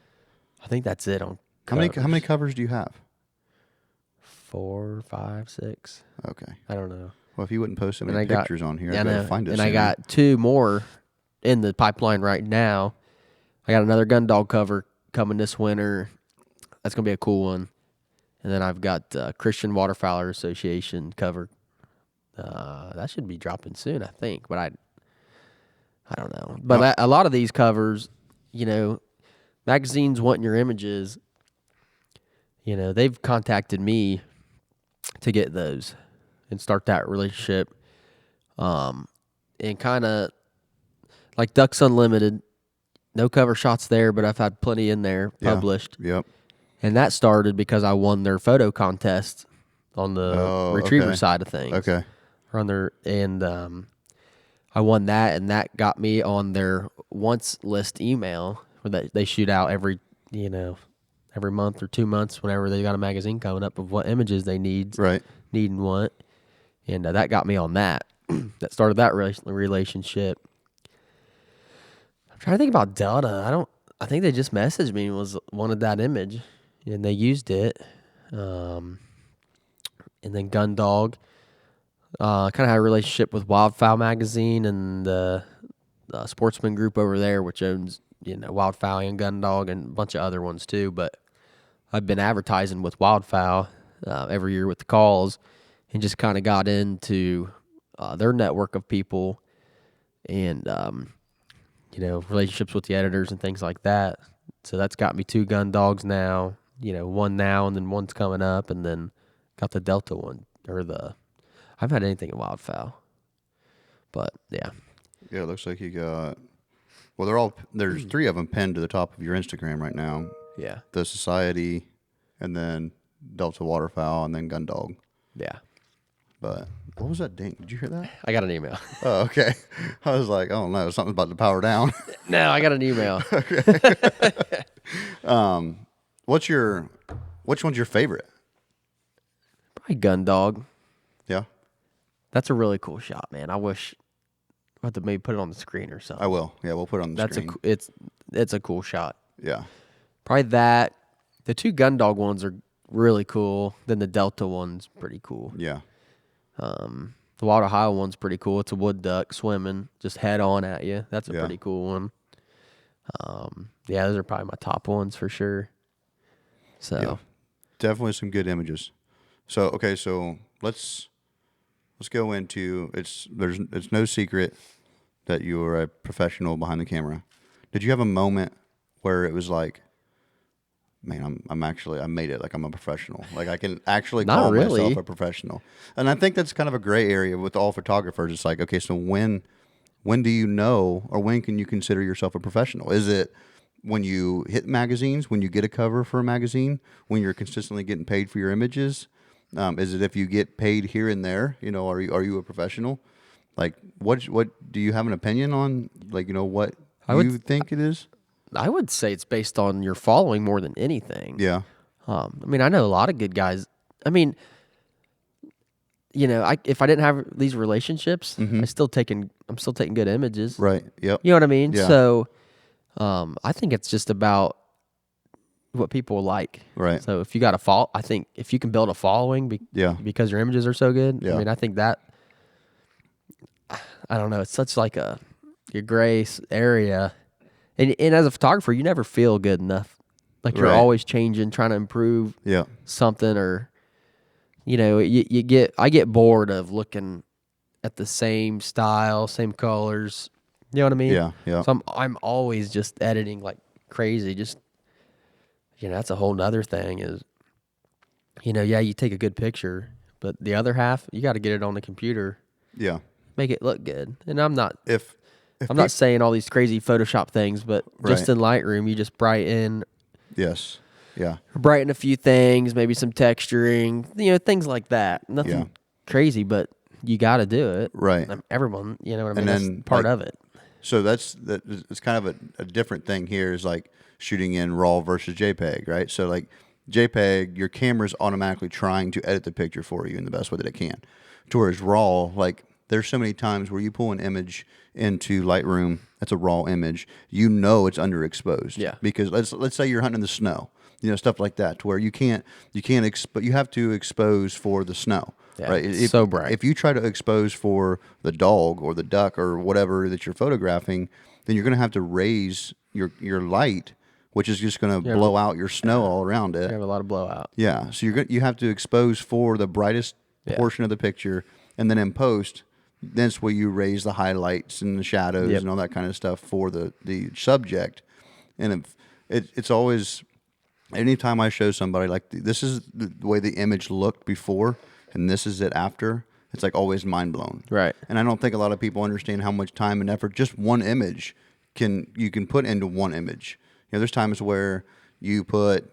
[SPEAKER 2] I think that's it on covers.
[SPEAKER 1] How many covers do you have?
[SPEAKER 2] 4, 5, 6.
[SPEAKER 1] Okay.
[SPEAKER 2] I don't know.
[SPEAKER 1] Well, if you wouldn't post so many pictures on here,
[SPEAKER 2] I
[SPEAKER 1] gotta find it.
[SPEAKER 2] And I got 2 more in the pipeline right now. I got another Gun Dog cover coming this winter. That's gonna be a cool one. And then I've got Christian Waterfowler Association cover. That should be dropping soon, I think. But I don't know. But a lot of these covers, magazines wanting your images, they've contacted me to get those and start that relationship. And kind of like Ducks Unlimited, no cover shots there, but I've had plenty in there published.
[SPEAKER 1] Yep.
[SPEAKER 2] And that started because I won their photo contest on the retriever side of things.
[SPEAKER 1] Okay.
[SPEAKER 2] I won that, and that got me on their once list email where they shoot out every month or 2 months whenever they got a magazine coming up of what images they need and want. And that got me on that. That started that relationship. I'm trying to think about Delta. I think they just messaged me and wanted that image, and they used it. And then Gun Dog. Kind of had a relationship with Wildfowl magazine and the Sportsman Group over there, which owns Wildfowl and Gundog and a bunch of other ones too. But I've been advertising with Wildfowl every year with the calls, and just kind of got into their network of people and relationships with the editors and things like that. So that's got me 2 gun dogs now. One now and then one's coming up, and then got the Delta one or the. I haven't had anything in Wildfowl, but yeah.
[SPEAKER 1] Yeah, it looks like you got. Well, there's 3 of them pinned to the top of your Instagram right now.
[SPEAKER 2] Yeah.
[SPEAKER 1] The Society, and then Delta Waterfowl, and then Gundog.
[SPEAKER 2] Yeah.
[SPEAKER 1] But what was that ding? Did you hear that?
[SPEAKER 2] I got an email.
[SPEAKER 1] Oh, okay. I was like, oh no, something's about to power down.
[SPEAKER 2] No, I got an email.
[SPEAKER 1] Which one's your favorite?
[SPEAKER 2] Probably Gundog.
[SPEAKER 1] Yeah,
[SPEAKER 2] That's a really cool shot, man. I wish I had to maybe put it on the screen or something.
[SPEAKER 1] I will. Yeah, we'll put it on the screen.
[SPEAKER 2] It's a cool shot.
[SPEAKER 1] Yeah.
[SPEAKER 2] Probably that. The 2 Gundog ones are really cool. Then the Delta one's pretty cool.
[SPEAKER 1] Yeah.
[SPEAKER 2] The Wild Ohio one's pretty cool. It's a wood duck swimming just head on at you. That's a pretty cool one. Yeah, those are probably my top ones for sure. So
[SPEAKER 1] Yeah. Definitely some good images. So okay, so let's go into it's no secret that you are a professional behind the camera. Did you have a moment where it was like, man, I made it, like I'm a professional. Like I can actually
[SPEAKER 2] Not
[SPEAKER 1] call
[SPEAKER 2] really.
[SPEAKER 1] myself a professional. And I think that's kind of a gray area with all photographers. It's like, okay, so when do you know, or when can you consider yourself a professional? Is it when you hit magazines, when you get a cover for a magazine, when you're consistently getting paid for your images? Is it if you get paid here and there? Are you a professional? Like, what do you have an opinion on? Like, what you think it is?
[SPEAKER 2] I would say it's based on your following more than anything.
[SPEAKER 1] Yeah.
[SPEAKER 2] I know a lot of good guys. If I didn't have these relationships, I'm still taking good images.
[SPEAKER 1] Right. Yep.
[SPEAKER 2] You know what I mean?
[SPEAKER 1] Yeah.
[SPEAKER 2] So, I think it's just about what people like.
[SPEAKER 1] Right.
[SPEAKER 2] So if you got I think if you can build a following because your images are so good,
[SPEAKER 1] Yeah.
[SPEAKER 2] I think that, I don't know, it's such like your gray area. And as a photographer, you never feel good enough. Like you're
[SPEAKER 1] Right.
[SPEAKER 2] always changing, trying to improve
[SPEAKER 1] Yeah.
[SPEAKER 2] something, or I get bored of looking at the same style, same colors. You know what I mean?
[SPEAKER 1] Yeah. Yeah.
[SPEAKER 2] So I'm always just editing like crazy. Just that's a whole nother thing is, you take a good picture, but the other half you got to get it on the computer,
[SPEAKER 1] Yeah.
[SPEAKER 2] make it look good. And I'm not
[SPEAKER 1] If
[SPEAKER 2] not saying all these crazy Photoshop things, but just
[SPEAKER 1] Right.
[SPEAKER 2] in Lightroom, you just brighten
[SPEAKER 1] Yes. Yeah.
[SPEAKER 2] a few things, maybe some texturing, things like that. Nothing
[SPEAKER 1] Yeah.
[SPEAKER 2] crazy, but you got to do it.
[SPEAKER 1] Right.
[SPEAKER 2] Everyone, you know what I mean?
[SPEAKER 1] And
[SPEAKER 2] That's
[SPEAKER 1] then,
[SPEAKER 2] part
[SPEAKER 1] like,
[SPEAKER 2] of it.
[SPEAKER 1] So it's kind of a different thing here is like shooting in RAW versus JPEG, right? So like JPEG, your camera's automatically trying to edit the picture for you in the best way that it can. Towards RAW, like there's so many times where you pull an image into Lightroom, that's a RAW image, it's underexposed.
[SPEAKER 2] Yeah.
[SPEAKER 1] Because let's say you're hunting in the snow, stuff like that, to where you have to expose for the snow.
[SPEAKER 2] Yeah,
[SPEAKER 1] Right.
[SPEAKER 2] it's so bright.
[SPEAKER 1] If you try to expose for the dog or the duck or whatever that you're photographing, then you're going to have to raise your light, which is just going to blow out your snow all around it.
[SPEAKER 2] You have a lot of blowout.
[SPEAKER 1] Yeah. So you have to expose for the brightest portion of the picture, and then in post, that's where you raise the highlights and the shadows and all that kind of stuff for the subject. And it's always, anytime I show somebody like this is the way the image looked before, and this is it after, it's like always mind blown.
[SPEAKER 2] Right.
[SPEAKER 1] And I don't think a lot of people understand how much time and effort just one image you can put into one image. There's times where you put,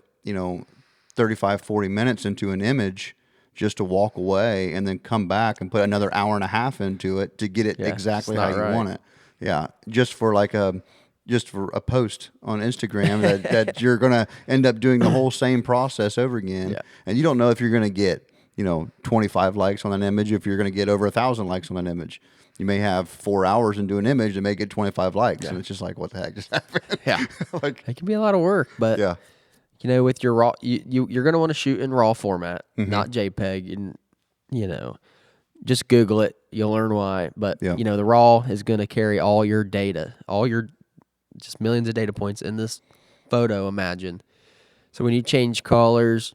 [SPEAKER 1] 35, 40 minutes into an image just to walk away and then come back and put another hour and a half into it to get it exactly how you want it. Yeah. Just for a post on Instagram that you're going to end up doing the whole same process over again. Yeah. And you don't know if you're going to get 25 likes on an image, if you're going to get over 1,000 likes on an image. You may have 4 hours into an image and may get 25 likes, and it's just like, what the heck just happened?
[SPEAKER 2] Yeah.
[SPEAKER 1] Like,
[SPEAKER 2] it can be a lot of work, but
[SPEAKER 1] yeah.
[SPEAKER 2] With your RAW, you're going to want to shoot in RAW format, not JPEG, and Just Google it. You'll learn why. But,
[SPEAKER 1] Yeah.
[SPEAKER 2] the RAW is going to carry all your data, all your just millions of data points in this photo, imagine. So when you change colors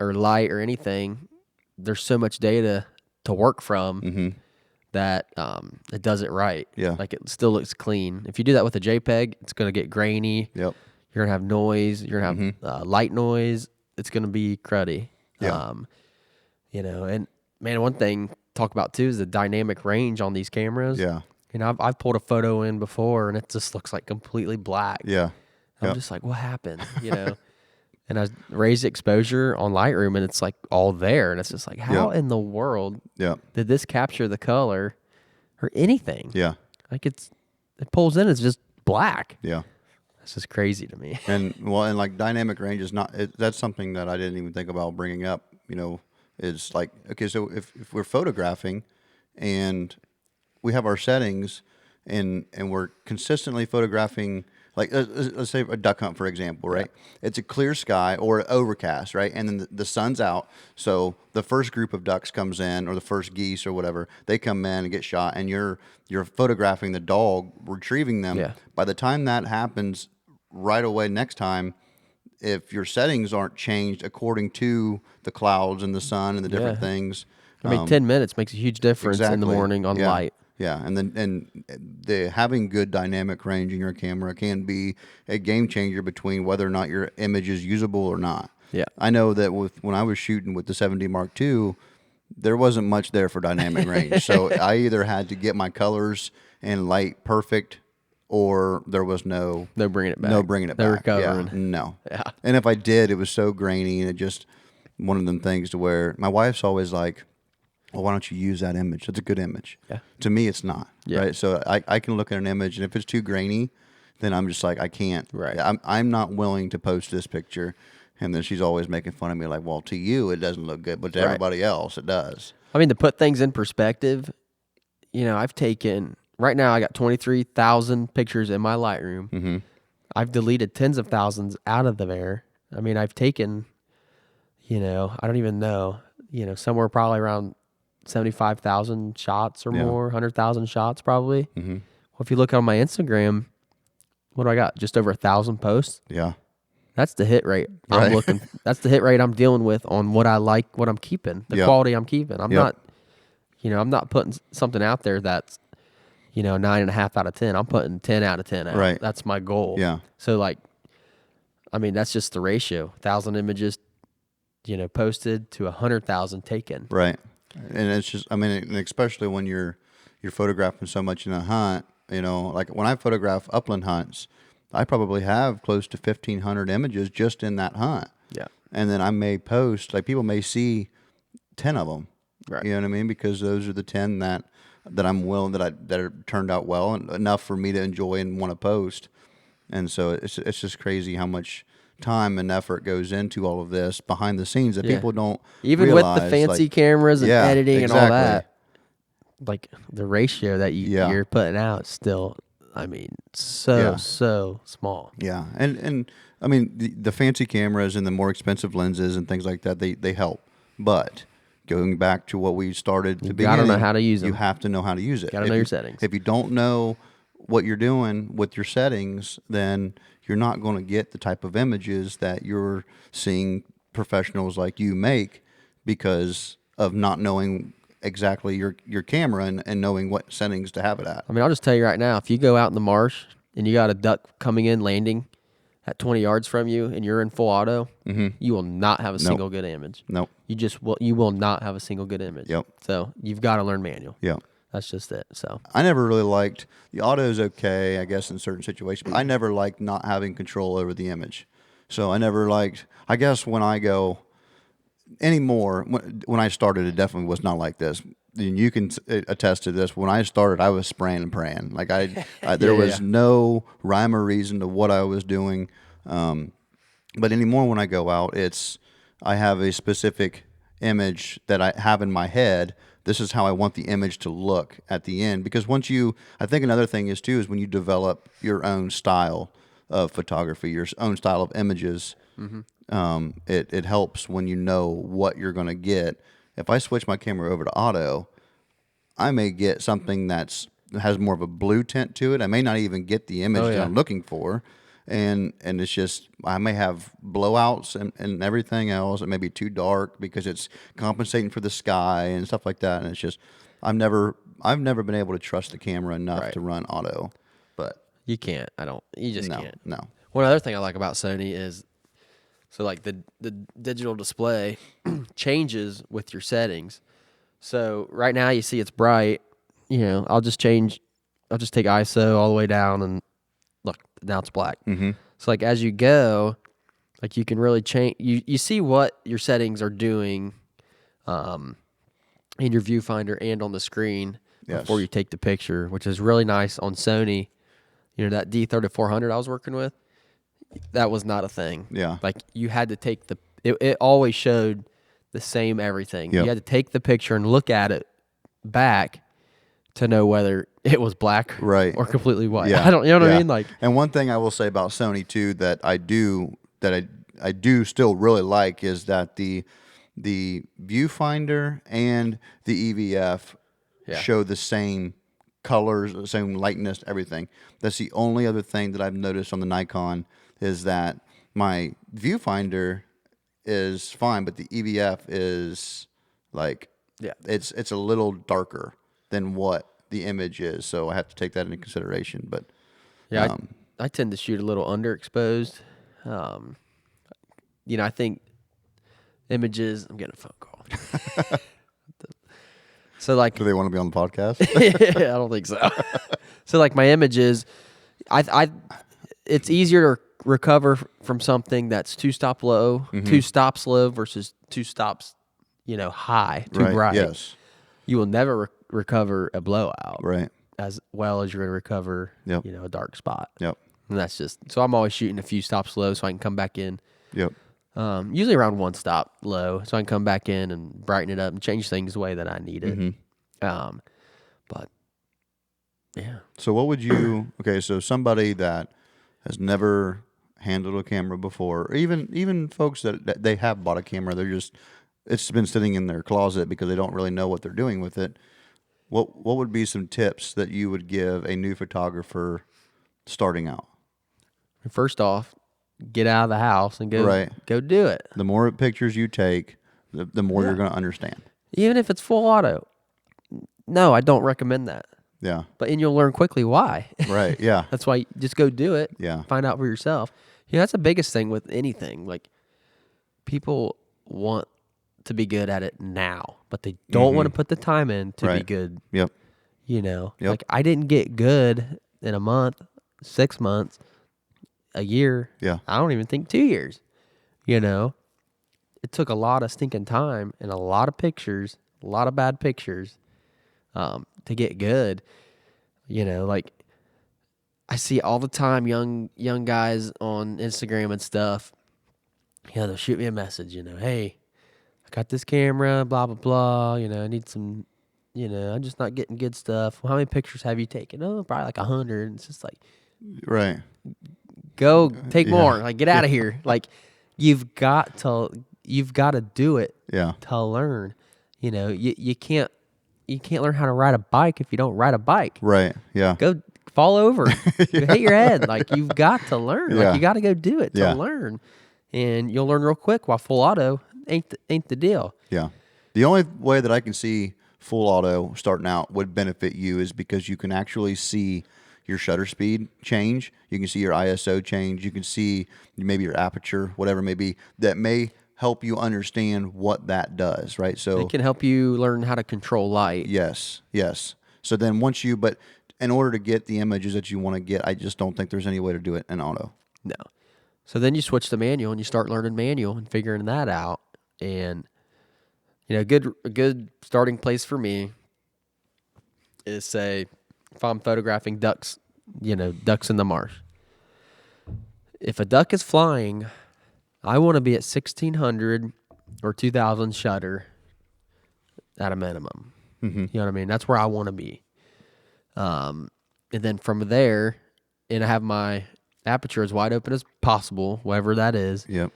[SPEAKER 2] or light or anything, there's so much data to work from that it does it right.
[SPEAKER 1] Yeah.
[SPEAKER 2] Like it still looks clean. If you do that with a JPEG, it's going to get grainy.
[SPEAKER 1] Yep.
[SPEAKER 2] You're going to have noise. You're going to have light noise. It's going to be cruddy.
[SPEAKER 1] Yeah.
[SPEAKER 2] And man, one thing to talk about too is the dynamic range on these cameras.
[SPEAKER 1] Yeah.
[SPEAKER 2] I've pulled a photo in before and it just looks like completely black.
[SPEAKER 1] Yeah.
[SPEAKER 2] I'm just like, what happened? And I raised exposure on Lightroom and it's like all there. And it's just like, how in the world did this capture the color or anything?
[SPEAKER 1] Yeah.
[SPEAKER 2] Like it pulls in, it's just black.
[SPEAKER 1] Yeah.
[SPEAKER 2] It's just crazy to me.
[SPEAKER 1] And like dynamic range is not, that's something that I didn't even think about bringing up, is like, okay, so if we're photographing and we have our settings and we're consistently photographing, like let's say a duck hunt, for example, right? It's a clear sky or overcast, right? And then the sun's out. So the first group of ducks comes in, or the first geese or whatever, they come in and get shot, and you're photographing the dog, retrieving them.
[SPEAKER 2] Yeah.
[SPEAKER 1] By the time that happens, right away next time, if your settings aren't changed according to the clouds and the sun and the different things.
[SPEAKER 2] 10 minutes makes a huge difference in the
[SPEAKER 1] Exactly.
[SPEAKER 2] morning on light.
[SPEAKER 1] Yeah, and the having good dynamic range in your camera can be a game changer between whether or not your image is usable or not.
[SPEAKER 2] Yeah.
[SPEAKER 1] I know that when I was shooting with the 7D Mark II, there wasn't much there for dynamic range. So I either had to get my colors and light perfect, or there was no
[SPEAKER 2] bringing it back.
[SPEAKER 1] No bringing it
[SPEAKER 2] No
[SPEAKER 1] back.
[SPEAKER 2] recovering.
[SPEAKER 1] Yeah, no.
[SPEAKER 2] Yeah.
[SPEAKER 1] And if I did, it was so grainy, and it just one of them things to where my wife's always like, well, why don't you use that image? It's a good image.
[SPEAKER 2] Yeah.
[SPEAKER 1] To me, it's not.
[SPEAKER 2] Yeah.
[SPEAKER 1] Right. So I can look at an image, and if it's too grainy, then I'm just like, I can't.
[SPEAKER 2] Right.
[SPEAKER 1] I'm not willing to post this picture. And then she's always making fun of me, like, well, to you it doesn't look good, but to everybody else it does.
[SPEAKER 2] I mean, to put things in perspective, I've taken, right now I got 23,000 pictures in my Lightroom.
[SPEAKER 1] Mm-hmm.
[SPEAKER 2] I've deleted tens of thousands out of there. I mean, I've taken, I don't even know, somewhere probably around 75,000 shots or more, 100,000 shots probably.
[SPEAKER 1] Mm-hmm.
[SPEAKER 2] Well, if you look on my Instagram, what do I got? Just over 1,000 posts.
[SPEAKER 1] Yeah.
[SPEAKER 2] That's the hit rate I'm looking. That's the hit rate I'm dealing with on what I like, what I'm keeping, the quality I'm keeping. I'm not, I'm not putting something out there that's, 9.5 out of 10. I'm putting 10 out of 10 out.
[SPEAKER 1] Right.
[SPEAKER 2] That's my goal.
[SPEAKER 1] Yeah.
[SPEAKER 2] So that's just the ratio. 1,000 images, posted to 100,000 taken.
[SPEAKER 1] Right. And it's just, and especially when you're photographing so much in a hunt, like when I photograph upland hunts, I probably have close to 1,500 images just in that hunt.
[SPEAKER 2] Yeah.
[SPEAKER 1] And then I may post, like people may see 10 of them.
[SPEAKER 2] Right.
[SPEAKER 1] You know what I mean? Because those are the 10 that I'm willing, that are turned out well and enough for me to enjoy and want to post. And so it's just crazy how much time and effort goes into all of this behind the scenes that people don't
[SPEAKER 2] even
[SPEAKER 1] realize,
[SPEAKER 2] with the fancy caramers and editing and all that. Like the ratio that you're putting out is still, so small.
[SPEAKER 1] Yeah, and the fancy cameras and the more expensive lenses and things like that, they help. But going back to what we started to begin,
[SPEAKER 2] you gotta know how to use them.
[SPEAKER 1] You have to know how to use it.
[SPEAKER 2] Gotta know your settings.
[SPEAKER 1] If you don't know what you're doing with your settings, then you're not going to get the type of images that you're seeing professionals like you make because of not knowing exactly your camera and knowing what settings to have it at.
[SPEAKER 2] I'll just tell you right now, if you go out in the marsh and you got a duck coming in, landing at 20 yards from you and you're in full auto, you will not have a single good image.
[SPEAKER 1] Nope.
[SPEAKER 2] You will not have a single good image.
[SPEAKER 1] Yep.
[SPEAKER 2] So you've got to learn manual.
[SPEAKER 1] Yep.
[SPEAKER 2] That's just it. So
[SPEAKER 1] I never really liked the auto is okay, I guess, in certain situations, but I never liked not having control over the image. So I never liked, I guess when I go anymore, when I started, it definitely was not like this. And you can attest to this. When I started, I was spraying and praying. Like there was no rhyme or reason to what I was doing. But anymore, when I go out, I have a specific image that I have in my head. This is how I want the image to look at the end. Because I think another thing is too, is when you develop your own style of photography, your own style of images, it helps when you know what you're going to get. If I switch my camera over to auto, I may get something that has more of a blue tint to it. I may not even get the image that I'm looking for. And it's just, I may have blowouts and everything else. It may be too dark because it's compensating for the sky and stuff like that. And it's just, I've never been able to trust the camera enough to run auto, but
[SPEAKER 2] you can't. You just can't.
[SPEAKER 1] No.
[SPEAKER 2] One other thing I like about Sony is, so like the digital display changes with your settings. So right now you see it's bright, I'll just take ISO all the way down and look, now it's black. Mm-hmm. So like as you go, like you can really change, you see what your settings are doing in your viewfinder and on the screen before you take the picture, which is really nice on Sony. That D3400 I was working with, that was not a thing.
[SPEAKER 1] Yeah.
[SPEAKER 2] Like you had to take it always showed the same everything.
[SPEAKER 1] Yep.
[SPEAKER 2] You had to take the picture and look at it back to know whether it was black or completely white.
[SPEAKER 1] Yeah.
[SPEAKER 2] I don't, what I mean? Like,
[SPEAKER 1] and one thing I will say about Sony too that I do still really like is that the viewfinder and the EVF show the same colors, the same lightness, everything. That's the only other thing that I've noticed on the Nikon is that my viewfinder is fine, but the EVF is like it's a little darker than what the image is, so I have to take that into consideration. But
[SPEAKER 2] I tend to shoot a little underexposed. I think images. I'm getting a phone call. So like,
[SPEAKER 1] do they want to be on the podcast?
[SPEAKER 2] I don't think so. So like my images, it's easier to recover from something that's 2-stop low, 2 stops low versus 2 stops, high, too bright.
[SPEAKER 1] Yes.
[SPEAKER 2] You will never recover a blowout,
[SPEAKER 1] right,
[SPEAKER 2] as well as you're going to recover, a dark spot.
[SPEAKER 1] Yep.
[SPEAKER 2] And that's just, so I'm always shooting a few stops low so I can come back in.
[SPEAKER 1] Yep.
[SPEAKER 2] Usually around 1 stop low, so I can come back in and brighten it up and change things the way that I need it. But yeah.
[SPEAKER 1] So what would you? Okay, so somebody that has never handled a camera before, or even folks that they have bought a camera, it's been sitting in their closet because they don't really know what they're doing with it. What would be some tips that you would give a new photographer starting out?
[SPEAKER 2] First off, get out of the house and go do it.
[SPEAKER 1] The more pictures you take, the more you're going to understand.
[SPEAKER 2] Even if it's full auto. No, I don't recommend that.
[SPEAKER 1] Yeah.
[SPEAKER 2] And you'll learn quickly why.
[SPEAKER 1] Right, yeah.
[SPEAKER 2] That's why just go do it.
[SPEAKER 1] Yeah.
[SPEAKER 2] Find out for yourself. That's the biggest thing with anything. Like, people want to be good at it now, but they don't want to put the time in to be good.
[SPEAKER 1] Yep.
[SPEAKER 2] Like I didn't get good in a month, 6 months, a year.
[SPEAKER 1] Yeah.
[SPEAKER 2] I don't even think 2 years. It took a lot of stinking time and a lot of pictures, a lot of bad pictures, to get good. Like I see all the time young guys on Instagram and stuff. They'll shoot me a message, hey, I got this camera, blah, blah, blah. I need some, I'm just not getting good stuff. Well, how many pictures have you taken? Oh, probably like 100. It's just like,
[SPEAKER 1] right.
[SPEAKER 2] Go take more. Like, get out of here. Like, you've got to do it to learn. You can't learn how to ride a bike if you don't ride a bike.
[SPEAKER 1] Right. Yeah.
[SPEAKER 2] Go fall over. Hit your head. Like, you've got to learn. Like, you got to go do it to learn. And you'll learn real quick, while full auto ain't the deal.
[SPEAKER 1] Yeah. The only way that I can see full auto starting out would benefit you is because you can actually see your shutter speed change. You can see your ISO change. You can see maybe your aperture, whatever it may be, that may help you understand what that does, right? So
[SPEAKER 2] it can help you learn how to control light.
[SPEAKER 1] Yes. So then but in order to get the images that you want to get, I just don't think there's any way to do it in auto.
[SPEAKER 2] No. So then you switch to manual and you start learning manual and figuring that out. And a good starting place for me is, say, if I'm photographing ducks, ducks in the marsh. If a duck is flying, I want to be at 1600 or 2000 shutter at a minimum. Mm-hmm. You know what I mean? That's where I want to be. And then from there, and I have my aperture as wide open as possible, whatever that is.
[SPEAKER 1] Yep.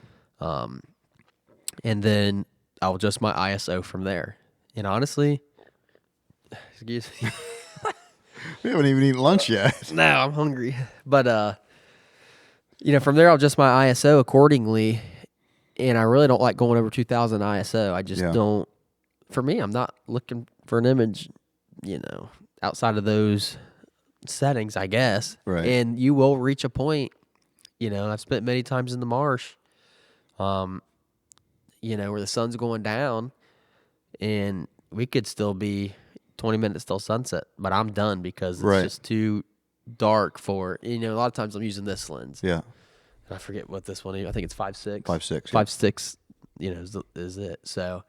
[SPEAKER 2] And then I'll adjust my ISO from there. And honestly, Excuse me.
[SPEAKER 1] We haven't even eaten lunch yet.
[SPEAKER 2] No, I'm hungry. But from there I'll adjust my ISO accordingly. And I really don't like going over 2000 ISO. I just don't. For me, I'm not looking for an image, outside of those settings, I guess.
[SPEAKER 1] Right.
[SPEAKER 2] And you will reach a point, I've spent many times in the marsh, where the sun's going down and we could still be 20 minutes till sunset, but I'm done because it's just too dark for, a lot of times I'm using this lens.
[SPEAKER 1] Yeah.
[SPEAKER 2] And I forget what this one is. I think it's 5.6.
[SPEAKER 1] 5.6.
[SPEAKER 2] 5.6, is it. So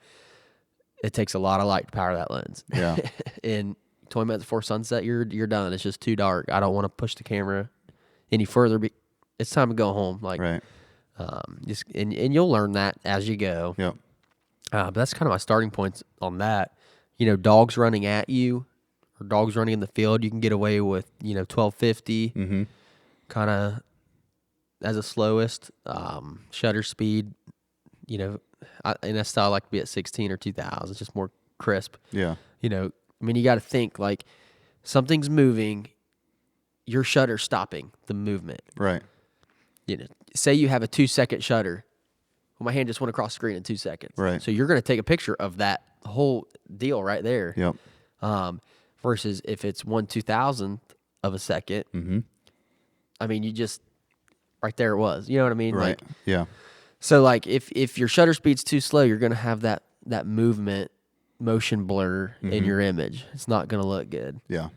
[SPEAKER 2] it takes a lot of light to power that lens.
[SPEAKER 1] Yeah.
[SPEAKER 2] And 20 minutes before sunset, you're done. It's just too dark. I don't want to push the camera any further. It's time to go home.
[SPEAKER 1] Right.
[SPEAKER 2] And you'll learn that as you go.
[SPEAKER 1] Yep.
[SPEAKER 2] But that's kind of my starting points on that. Dogs running at you or dogs running in the field, you can get away with, 1250 kind of as a slowest. Shutter speed, in that style, I like to be at 16 or 2000. It's just more crisp.
[SPEAKER 1] Yeah.
[SPEAKER 2] You got to think like something's moving, your shutter's stopping the movement.
[SPEAKER 1] Right.
[SPEAKER 2] Say you have a 2-second shutter. Well, my hand just went across the screen in 2 seconds.
[SPEAKER 1] Right.
[SPEAKER 2] So you're going to take a picture of that whole deal right there.
[SPEAKER 1] Yep.
[SPEAKER 2] Versus if it's 1/2000th of a second, I mean, you just right there it was. You know what I mean?
[SPEAKER 1] Right. Yeah.
[SPEAKER 2] So like if your shutter speed's too slow, you're going to have that movement motion blur in your image. It's not going to look good.
[SPEAKER 1] Yeah.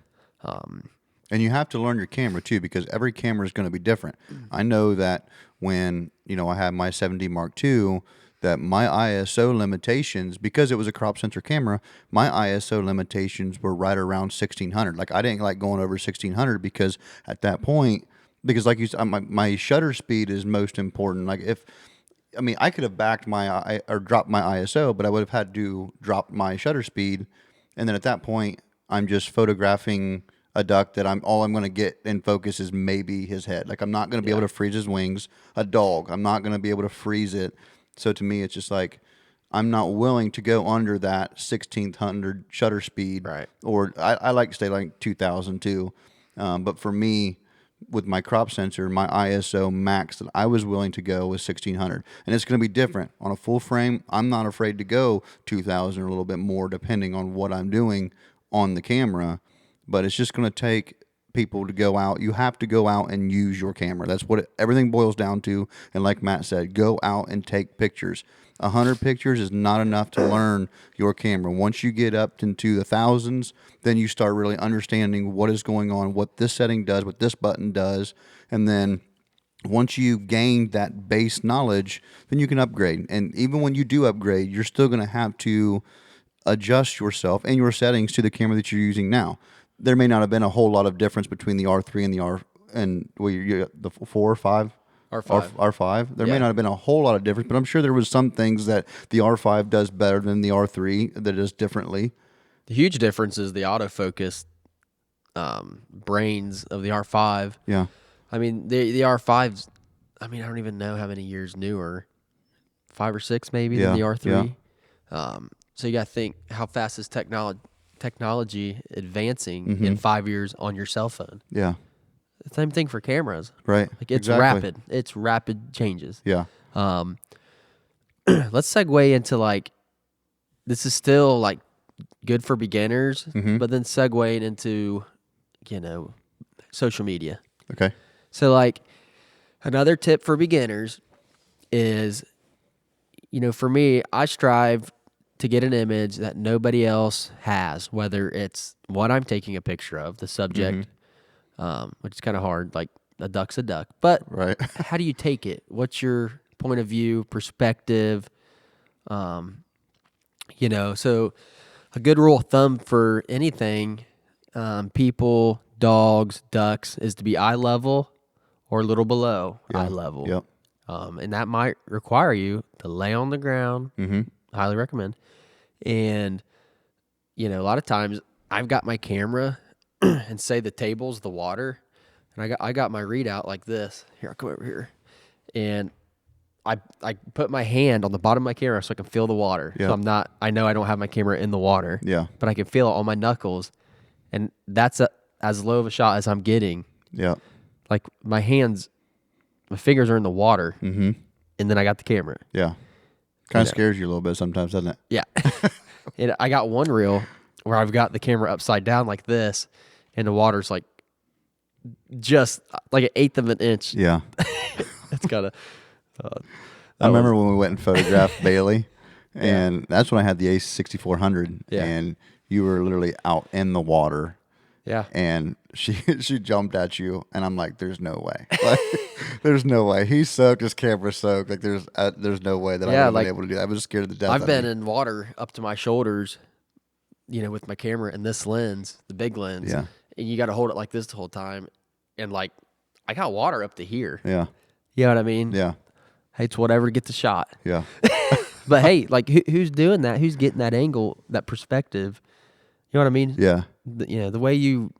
[SPEAKER 1] And you have to learn your camera too, because every camera is going to be different. I know that when, I had my 7D Mark II, that my ISO limitations, because it was a crop sensor camera, my ISO limitations were right around 1600. Like I didn't like going over 1600 because at that point, because like you said, my shutter speed is most important. Like I could have backed or dropped my ISO, but I would have had to drop my shutter speed. And then at that point, I'm just photographing a duck that all I'm going to get in focus is maybe his head. Like I'm not going to be able to freeze his wings. A dog, I'm not going to be able to freeze it. So to me, it's just like I'm not willing to go under that 1600 shutter speed.
[SPEAKER 2] Right.
[SPEAKER 1] Or I like to stay like 2000 too. But for me, with my crop sensor, my ISO max that I was willing to go was 1600. And it's going to be different. On a full frame, I'm not afraid to go 2000 or a little bit more depending on what I'm doing on the camera. But it's just going to take people to go out. You have to go out and use your camera. That's what everything boils down to. And like Matt said, go out and take pictures. 100 pictures is not enough to learn your camera. Once you get up into the thousands, then you start really understanding what is going on, what this setting does, what this button does. And then once you gain that base knowledge, then you can upgrade. And even when you do upgrade, you're still going to have to adjust yourself and your settings to the camera that you're using now. There may not have been a whole lot of difference between the R3 and the 4 or 5? R5. There may not have been a whole lot of difference, but I'm sure there was some things that the R5 does better than the R3 that it does differently.
[SPEAKER 2] The huge difference is the autofocus brains of the R5.
[SPEAKER 1] Yeah.
[SPEAKER 2] I mean, the R5's, I don't even know how many years newer, 5 or 6 maybe than the R3.
[SPEAKER 1] Yeah.
[SPEAKER 2] So you got to think, how fast is technology advancing in 5 years on your cell phone?
[SPEAKER 1] Yeah.
[SPEAKER 2] Same thing for cameras.
[SPEAKER 1] Right.
[SPEAKER 2] Like it's
[SPEAKER 1] exactly.
[SPEAKER 2] rapid. It's rapid changes.
[SPEAKER 1] Yeah.
[SPEAKER 2] Let's segue into like, this is still like good for beginners, but then segueing into, social media.
[SPEAKER 1] Okay.
[SPEAKER 2] So like another tip for beginners is, for me, I strive to get an image that nobody else has, whether it's what I'm taking a picture of, the subject, which is kind of hard, like a duck's a duck. But
[SPEAKER 1] right.
[SPEAKER 2] How do you take it? What's your point of view, perspective? So a good rule of thumb for anything, people, dogs, ducks, is to be eye level or a little below eye level.
[SPEAKER 1] Yep.
[SPEAKER 2] And that might require you to lay on the ground. Highly recommend. And, a lot of times I've got my camera and say the table's the water, and I got my readout like this. Here, I'll come over here. And I put my hand on the bottom of my camera so I can feel the water.
[SPEAKER 1] Yeah.
[SPEAKER 2] So I know I don't have my camera in the water.
[SPEAKER 1] Yeah.
[SPEAKER 2] But I can feel it on my knuckles. and that's as low of a shot as I'm getting.
[SPEAKER 1] Yeah.
[SPEAKER 2] Like my fingers are in the water, and then I got the camera.
[SPEAKER 1] Yeah. Kind of scares you a little bit sometimes, doesn't it?
[SPEAKER 2] Yeah. And I got one reel where I've got the camera upside down like this, and the water's like just like 1/8 of an inch.
[SPEAKER 1] Yeah.
[SPEAKER 2] It's kind of.
[SPEAKER 1] I remember when we went and photographed Bailey, and that's when I had the Ace 6400, and you were literally out in the water.
[SPEAKER 2] Yeah.
[SPEAKER 1] And she jumped at you, and I'm like, "There's no way. Like, there's no way. He's soaked. His camera's soaked. Like, there's no way that I would have been able to do that. I was scared to death.
[SPEAKER 2] I've been in water up to my shoulders, with my camera and this lens, the big lens.
[SPEAKER 1] Yeah.
[SPEAKER 2] And you got to hold it like this the whole time, and like I got water up to here.
[SPEAKER 1] Yeah.
[SPEAKER 2] You know what I mean?
[SPEAKER 1] Yeah.
[SPEAKER 2] Hey, it's whatever to get the shot.
[SPEAKER 1] Yeah.
[SPEAKER 2] But hey, like who's doing that? Who's getting that angle, that perspective? You know what I mean?
[SPEAKER 1] Yeah.
[SPEAKER 2] The way you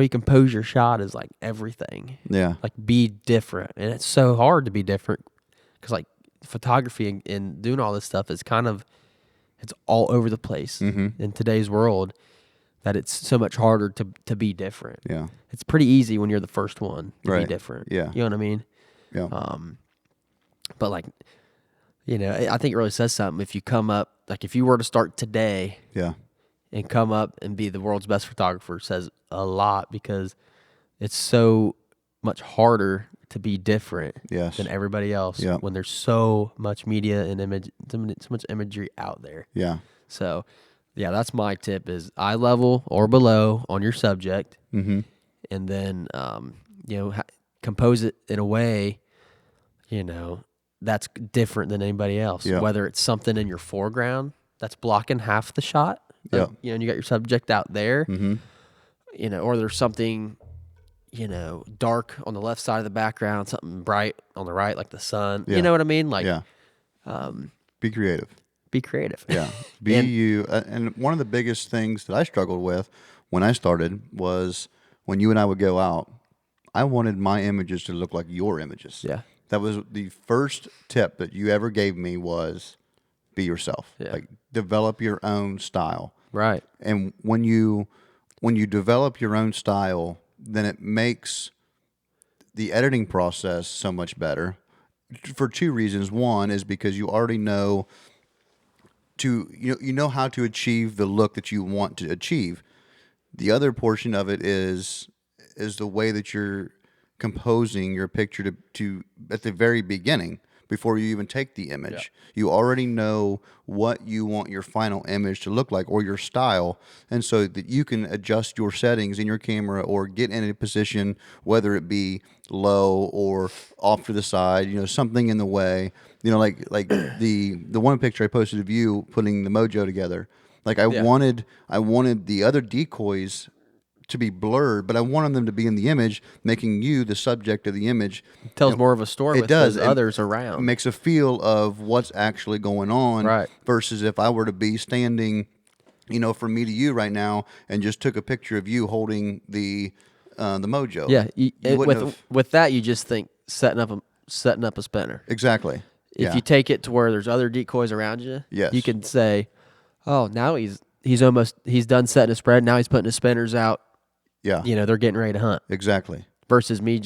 [SPEAKER 2] compose your shot is like everything.
[SPEAKER 1] Yeah.
[SPEAKER 2] Like be different, and it's so hard to be different because like photography and doing all this stuff is it's all over the place in today's world. That it's so much harder to be different.
[SPEAKER 1] Yeah.
[SPEAKER 2] It's pretty easy when you're the first one to be
[SPEAKER 1] Right.
[SPEAKER 2] different.
[SPEAKER 1] Yeah.
[SPEAKER 2] You know what I mean?
[SPEAKER 1] Yeah.
[SPEAKER 2] But like, I think it really says something if you come up, like if you were to start today
[SPEAKER 1] Yeah.
[SPEAKER 2] and come up and be the world's best photographer, says a lot because it's so much harder to be different
[SPEAKER 1] Yes.
[SPEAKER 2] than everybody else
[SPEAKER 1] Yeah.
[SPEAKER 2] when there's so much media and so much imagery out there.
[SPEAKER 1] Yeah.
[SPEAKER 2] So, yeah, that's my tip is eye level or below on your subject.
[SPEAKER 1] Mm-hmm.
[SPEAKER 2] And then, compose it in a way, that's different than anybody else.
[SPEAKER 1] Yeah.
[SPEAKER 2] Whether it's something in your foreground that's blocking half the shot,
[SPEAKER 1] Yeah.
[SPEAKER 2] And you got your subject out there,
[SPEAKER 1] Mm-hmm.
[SPEAKER 2] Or there's something, dark on the left side of the background, something bright on the right, like the sun.
[SPEAKER 1] Yeah.
[SPEAKER 2] You know what I mean? Like,
[SPEAKER 1] Yeah. Be creative.
[SPEAKER 2] be creative.
[SPEAKER 1] Yeah. Be you. And one of the biggest things that I struggled with when I started was when you and I would go out, I wanted my images to look like your images.
[SPEAKER 2] Yeah.
[SPEAKER 1] That was the first tip that you ever gave me was be yourself.
[SPEAKER 2] Yeah.
[SPEAKER 1] Like develop your own style.
[SPEAKER 2] Right.
[SPEAKER 1] And when you develop your own style, then it makes the editing process so much better for two reasons. One is because you already know you know how to achieve the look that you want to achieve. The other portion of it is the way that you're composing your picture to at the very beginning before you even take the image. Yeah. You already know what you want your final image to look like or your style, and so that you can adjust your settings in your camera or get in a position, whether it be low or off to the side, something in the way. Like the one picture I posted of you putting the mojo together. Like I wanted the other decoys to be blurred, but I wanted them to be in the image, making you the subject of the image.
[SPEAKER 2] It tells more of a story with those others around.
[SPEAKER 1] It makes a feel of what's actually going on,
[SPEAKER 2] right? Versus
[SPEAKER 1] if I were to be standing, from me to you right now, and just took a picture of you holding the mojo.
[SPEAKER 2] Yeah, with that, you just think setting up a spinner.
[SPEAKER 1] Exactly.
[SPEAKER 2] If you take it to where there's other decoys around you,
[SPEAKER 1] yes.
[SPEAKER 2] You can say, "Oh, now he's done setting a spread. Now he's putting his spinners out.
[SPEAKER 1] Yeah,
[SPEAKER 2] they're getting ready to hunt."
[SPEAKER 1] Exactly.
[SPEAKER 2] Versus me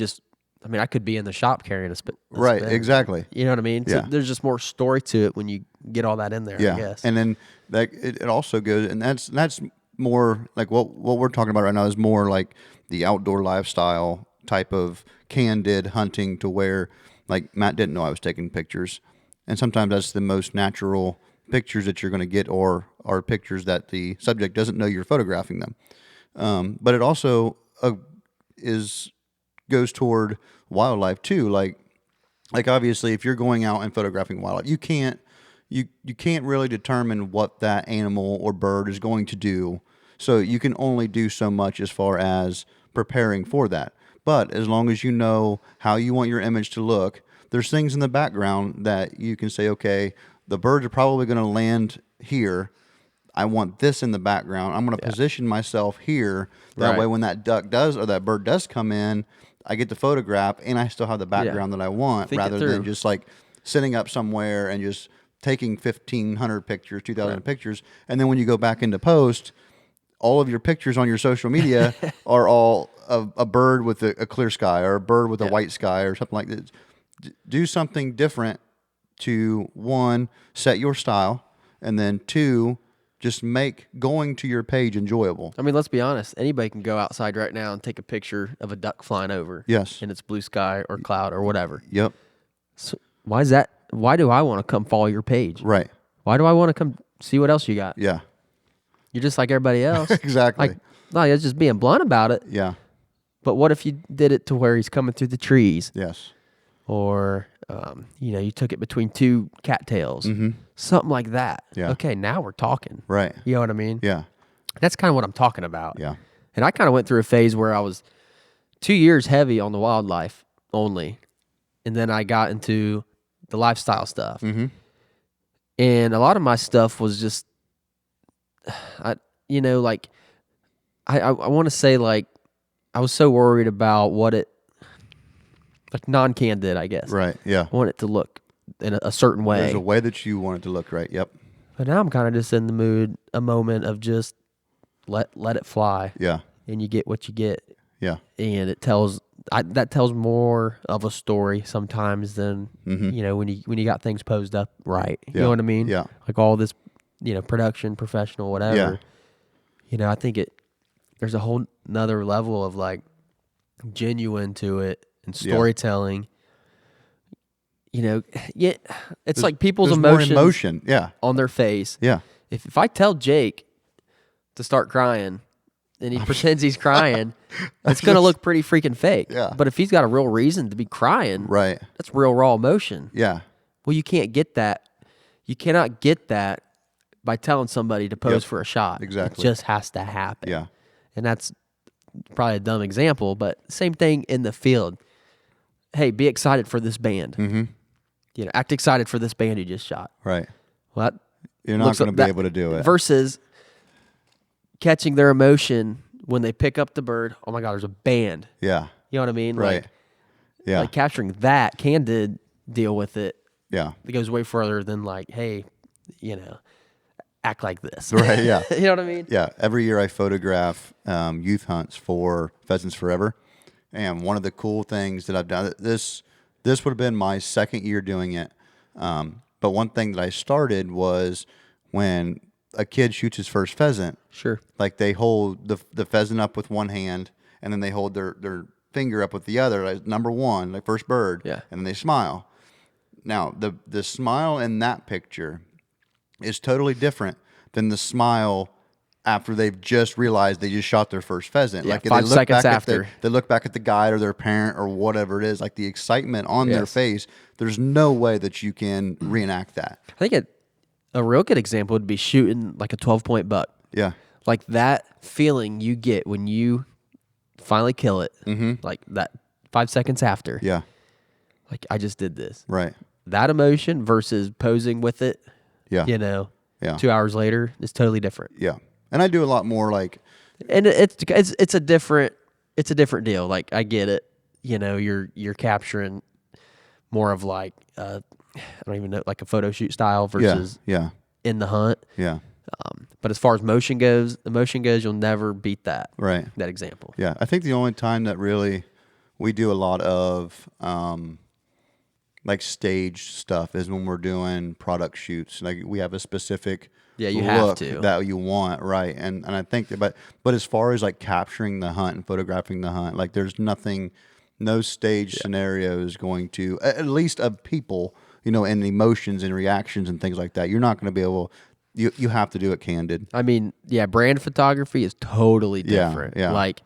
[SPEAKER 2] I could be in the shop carrying a spin.
[SPEAKER 1] Right. Exactly.
[SPEAKER 2] You know what I mean?
[SPEAKER 1] Yeah.
[SPEAKER 2] So there's just more story to it when you get all that in there.
[SPEAKER 1] Yeah.
[SPEAKER 2] I guess.
[SPEAKER 1] And then it also goes, and that's more like what we're talking about right now is more like the outdoor lifestyle type of candid hunting, to where like Matt didn't know I was taking pictures, and sometimes that's the most natural pictures that you're going to get, or are pictures that the subject doesn't know you're photographing them. But it also goes toward wildlife too. Like obviously, if you're going out and photographing wildlife, you can't really determine what that animal or bird is going to do. So you can only do so much as far as preparing for that. But as long as you know how you want your image to look, there's things in the background that you can say, okay, the birds are probably going to land here. I want this in the background. I'm going to position myself here. That way when that duck does, or that bird does come in, I get the photograph and I still have the background that I want, rather than just like sitting up somewhere and just taking 1,500 pictures, 2,000 pictures. And then when you go back into post, all of your pictures on your social media are all a bird with a clear sky or a bird with a white sky or something like that. Do something different to, one, set your style, and then two, just make going to your page enjoyable.
[SPEAKER 2] I mean, let's be honest. Anybody can go outside right now and take a picture of a duck flying over.
[SPEAKER 1] Yes.
[SPEAKER 2] And it's blue sky or cloud or whatever.
[SPEAKER 1] Yep.
[SPEAKER 2] So why is that? Why do I want to come follow your page?
[SPEAKER 1] Right.
[SPEAKER 2] Why do I want to come see what else you got?
[SPEAKER 1] Yeah.
[SPEAKER 2] You're just like everybody else.
[SPEAKER 1] Exactly.
[SPEAKER 2] Like, it's just being blunt about it.
[SPEAKER 1] Yeah.
[SPEAKER 2] But what if you did it to where he's coming through the trees?
[SPEAKER 1] Yes.
[SPEAKER 2] Or, you took it between two cattails. Something like that.
[SPEAKER 1] Yeah.
[SPEAKER 2] Okay, now we're talking.
[SPEAKER 1] Right.
[SPEAKER 2] You know what I mean?
[SPEAKER 1] Yeah.
[SPEAKER 2] That's kind of what I'm talking about.
[SPEAKER 1] Yeah.
[SPEAKER 2] And I kind of went through a phase where I was 2 years heavy on the wildlife only. And then I got into the lifestyle stuff.
[SPEAKER 1] Mm-hmm.
[SPEAKER 2] And a lot of my stuff was just, I want to say, like, I was so worried about like non-candid, I guess.
[SPEAKER 1] Right. Yeah.
[SPEAKER 2] I want it to look in a certain way.
[SPEAKER 1] There's a way that you want it to look, right? Yep.
[SPEAKER 2] But now I'm kind of just in the mood, a moment of just let it fly.
[SPEAKER 1] Yeah.
[SPEAKER 2] And you get what you get.
[SPEAKER 1] Yeah.
[SPEAKER 2] And it that tells more of a story sometimes than, when you got things posed up right. You know what I mean?
[SPEAKER 1] Yeah.
[SPEAKER 2] Like all this, production, professional, whatever.
[SPEAKER 1] Yeah.
[SPEAKER 2] I think there's a whole nother level of like genuine to it and storytelling. It's like people's emotions
[SPEAKER 1] more emotion. Yeah.
[SPEAKER 2] on their face.
[SPEAKER 1] Yeah.
[SPEAKER 2] If I tell Jake to start crying and he pretends he's crying, it's going to look pretty freaking fake.
[SPEAKER 1] Yeah.
[SPEAKER 2] But if he's got a real reason to be crying,
[SPEAKER 1] Right.
[SPEAKER 2] that's real raw emotion.
[SPEAKER 1] Yeah.
[SPEAKER 2] Well, you can't get that. You cannot get that by telling somebody to pose for a shot.
[SPEAKER 1] Exactly.
[SPEAKER 2] It just has to happen.
[SPEAKER 1] Yeah.
[SPEAKER 2] And that's probably a dumb example, but same thing in the field. Hey, be excited for this band.
[SPEAKER 1] Mm-hmm.
[SPEAKER 2] Act excited for this band you just shot.
[SPEAKER 1] Right.
[SPEAKER 2] Well,
[SPEAKER 1] You're not going to be able to do it.
[SPEAKER 2] Versus catching their emotion when they pick up the bird. Oh my God, there's a band.
[SPEAKER 1] Yeah.
[SPEAKER 2] You know what I mean?
[SPEAKER 1] Right. Yeah.
[SPEAKER 2] Like capturing that candid deal with it.
[SPEAKER 1] Yeah.
[SPEAKER 2] It goes way further than like, hey, act like this.
[SPEAKER 1] Right. Yeah.
[SPEAKER 2] You know what I mean?
[SPEAKER 1] Yeah. Every year I photograph youth hunts for Pheasants Forever. And one of the cool things that I've done, this would have been my second year doing it. But one thing that I started was when a kid shoots his first pheasant.
[SPEAKER 2] Sure.
[SPEAKER 1] Like they hold the pheasant up with one hand and then they hold their finger up with the other, like number one, like first bird.
[SPEAKER 2] Yeah.
[SPEAKER 1] And then they smile. Now, the smile in that picture is totally different than the smile after they've just realized they just shot their first pheasant.
[SPEAKER 2] Yeah,
[SPEAKER 1] like
[SPEAKER 2] 5 seconds after.
[SPEAKER 1] They look back at the guide or their parent or whatever it is, like the excitement on their
[SPEAKER 2] Yes.
[SPEAKER 1] face. There's no way that you can reenact that.
[SPEAKER 2] I think a real good example would be shooting like a 12-point buck.
[SPEAKER 1] Yeah.
[SPEAKER 2] Like that feeling you get when you finally kill it, like that 5 seconds after.
[SPEAKER 1] Yeah.
[SPEAKER 2] Like, I just did this.
[SPEAKER 1] Right.
[SPEAKER 2] That emotion versus posing with it,
[SPEAKER 1] Yeah.
[SPEAKER 2] Yeah. 2 hours later is totally different.
[SPEAKER 1] Yeah. And I do a lot more like,
[SPEAKER 2] And it's a different deal. Like, I get it. You're capturing more of like I don't even know, like a photo shoot style versus
[SPEAKER 1] yeah.
[SPEAKER 2] in the hunt.
[SPEAKER 1] Yeah.
[SPEAKER 2] But as far as emotion goes, you'll never beat that.
[SPEAKER 1] Right.
[SPEAKER 2] That example.
[SPEAKER 1] Yeah. I think the only time that really we do a lot of like stage stuff is when we're doing product shoots. Like we have a specific
[SPEAKER 2] you have
[SPEAKER 1] look
[SPEAKER 2] to.
[SPEAKER 1] that you want, right? And I think that, but as far as like capturing the hunt and photographing the hunt, like there's no stage scenario is going to, at least of people, and emotions and reactions and things like that. You're not going to be able. You have to do it candid.
[SPEAKER 2] I mean, brand photography is totally different.
[SPEAKER 1] Yeah.
[SPEAKER 2] Like,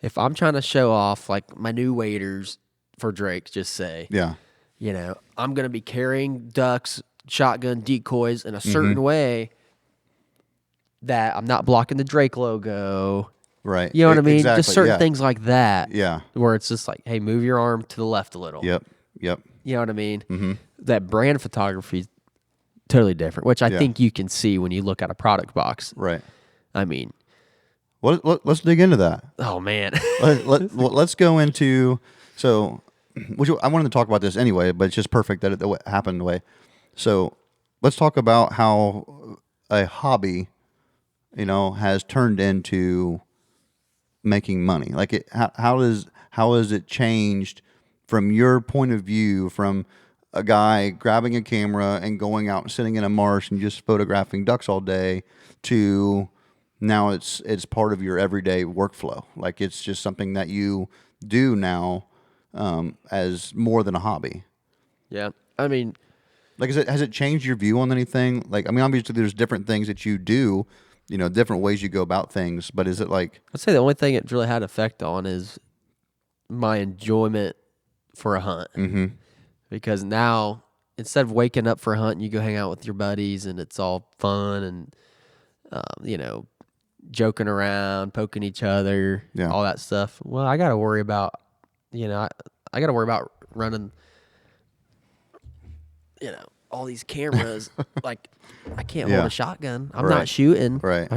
[SPEAKER 2] if I'm trying to show off like my new waders for Drake, just say,
[SPEAKER 1] Yeah.
[SPEAKER 2] I'm going to be carrying ducks, shotgun decoys in a certain way that I'm not blocking the Drake logo.
[SPEAKER 1] Right.
[SPEAKER 2] You know what I mean?
[SPEAKER 1] Exactly.
[SPEAKER 2] Just certain things like that.
[SPEAKER 1] Yeah.
[SPEAKER 2] Where it's just like, hey, move your arm to the left a little.
[SPEAKER 1] Yep.
[SPEAKER 2] You know what I mean? That brand photography is totally different, which I think you can see when you look at a product box.
[SPEAKER 1] Right.
[SPEAKER 2] I mean,
[SPEAKER 1] let's dig into that.
[SPEAKER 2] oh man.
[SPEAKER 1] Let's go into which I wanted to talk about this anyway, but it's just perfect that it happened the way. So let's talk about how a hobby has turned into making money? Like, how has it changed from your point of view, from a guy grabbing a camera and going out and sitting in a marsh and just photographing ducks all day, to now it's part of your everyday workflow? Like, it's just something that you do now, as more than a hobby.
[SPEAKER 2] Yeah. I mean,
[SPEAKER 1] Like, has it changed your view on anything? Like, I mean, obviously there's different things that you do, different ways you go about things, but is it like,
[SPEAKER 2] I'd say the only thing it's really had effect on is my enjoyment for a hunt.
[SPEAKER 1] mm-hmm.
[SPEAKER 2] Because now, instead of waking up for a hunt, and you go hang out with your buddies and it's all fun and, joking around, poking each other, all that stuff. Well, I got to worry about, I got to worry about running, all these cameras. Like, I can't hold a shotgun. I'm not shooting.
[SPEAKER 1] Right.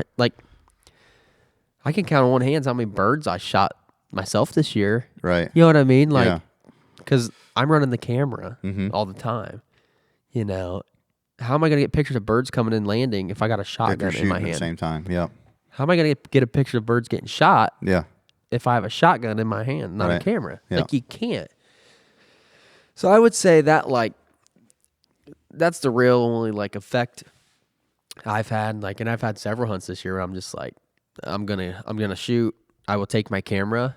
[SPEAKER 2] I can count on one hand how many birds I shot myself this year.
[SPEAKER 1] Right.
[SPEAKER 2] You know what I mean? Like, because I'm running the camera all the time. How am I going to get pictures of birds coming in landing if I got a shotgun in my hand?
[SPEAKER 1] At the same time, yeah.
[SPEAKER 2] How am I going to get a picture of birds getting shot?
[SPEAKER 1] Yeah.
[SPEAKER 2] If I have a shotgun in my hand, not a camera.
[SPEAKER 1] Yeah.
[SPEAKER 2] Like, you can't. So I would say that, like, that's the real only, like, effect I've had. Like, and I've had several hunts this year where I'm just like, I'm gonna shoot. I will take my camera,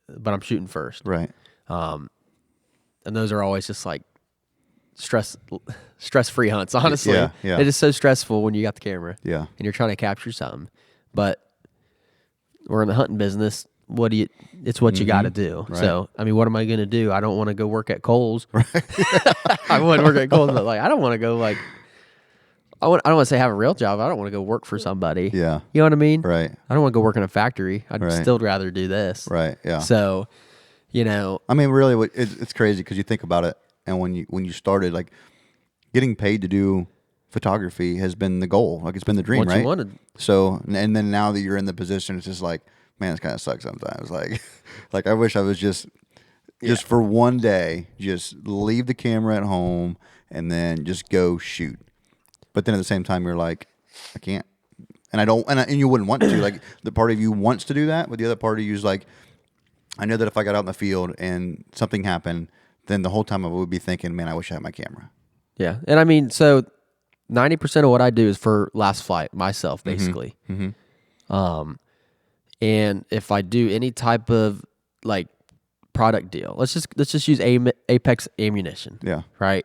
[SPEAKER 2] but I'm shooting first.
[SPEAKER 1] Right.
[SPEAKER 2] And those are always just like stress-free hunts, honestly.
[SPEAKER 1] Yeah.
[SPEAKER 2] It is so stressful when you got the camera.
[SPEAKER 1] Yeah.
[SPEAKER 2] And you're trying to capture something. But we're in the hunting business. It's what you got to do.
[SPEAKER 1] Right.
[SPEAKER 2] So, I mean, what am I going to do? I don't want to go work at Kohl's. Right. I wouldn't work at Kohl's, but like, I don't want to go like, I don't want to say have a real job. I don't want to go work for somebody.
[SPEAKER 1] Yeah.
[SPEAKER 2] You know what I mean?
[SPEAKER 1] Right.
[SPEAKER 2] I don't want to go work in a factory. I'd still rather do this.
[SPEAKER 1] Right. Yeah.
[SPEAKER 2] So,
[SPEAKER 1] I mean, really, it's crazy because you think about it, and when you started, like, getting paid to do photography has been the goal. Like, it's been the dream,
[SPEAKER 2] what
[SPEAKER 1] right?
[SPEAKER 2] you wanted.
[SPEAKER 1] So, and then now that you're in the position, it's just like, man, it kind of sucks sometimes. Like I wish I was just for one day, just leave the camera at home and then just go shoot. But then at the same time, you're like, I can't, and I don't, and you wouldn't want to. Like, the part of you wants to do that, but the other part of you is like, I know that if I got out in the field and something happened, then the whole time I would be thinking, man, I wish I had my camera.
[SPEAKER 2] Yeah. And I mean, so 90% of what I do is for last flight myself, basically. Mm-hmm. And if I do any type of like product deal, let's just use Apex ammunition.
[SPEAKER 1] Yeah.
[SPEAKER 2] Right.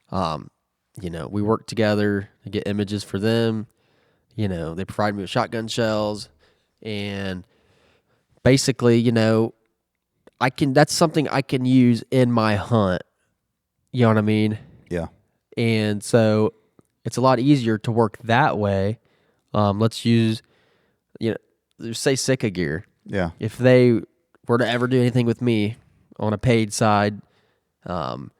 [SPEAKER 2] We work together to get images for them. They provide me with shotgun shells, and basically, that's something I can use in my hunt. You know what I mean?
[SPEAKER 1] Yeah.
[SPEAKER 2] And so it's a lot easier to work that way. Let's use, say Sika gear.
[SPEAKER 1] Yeah.
[SPEAKER 2] If they were to ever do anything with me on a paid side, I'm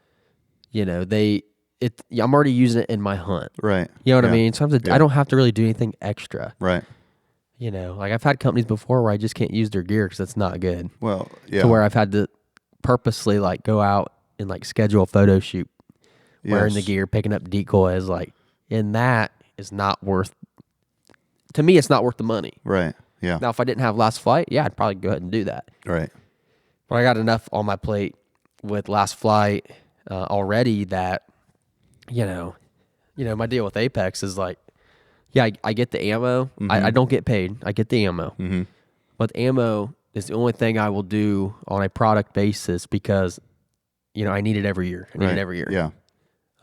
[SPEAKER 2] already using it in my hunt.
[SPEAKER 1] Right.
[SPEAKER 2] You know what I mean? Sometimes I don't have to really do anything extra.
[SPEAKER 1] Right.
[SPEAKER 2] Like, I've had companies before where I just can't use their gear because that's not good.
[SPEAKER 1] Well, yeah.
[SPEAKER 2] To where I've had to purposely like go out and like schedule a photo shoot wearing the gear, picking up decoys, like, and that is not worth, to me, it's not worth the money.
[SPEAKER 1] Right. Yeah.
[SPEAKER 2] Now, if I didn't have last flight, I'd probably go ahead and do that.
[SPEAKER 1] Right.
[SPEAKER 2] But I got enough on my plate with last flight already that, my deal with Apex is like, I get the ammo. Mm-hmm. I don't get paid. I get the ammo. Mm-hmm. But the ammo is the only thing I will do on a product basis because, I need it every year. I need it every year.
[SPEAKER 1] Yeah.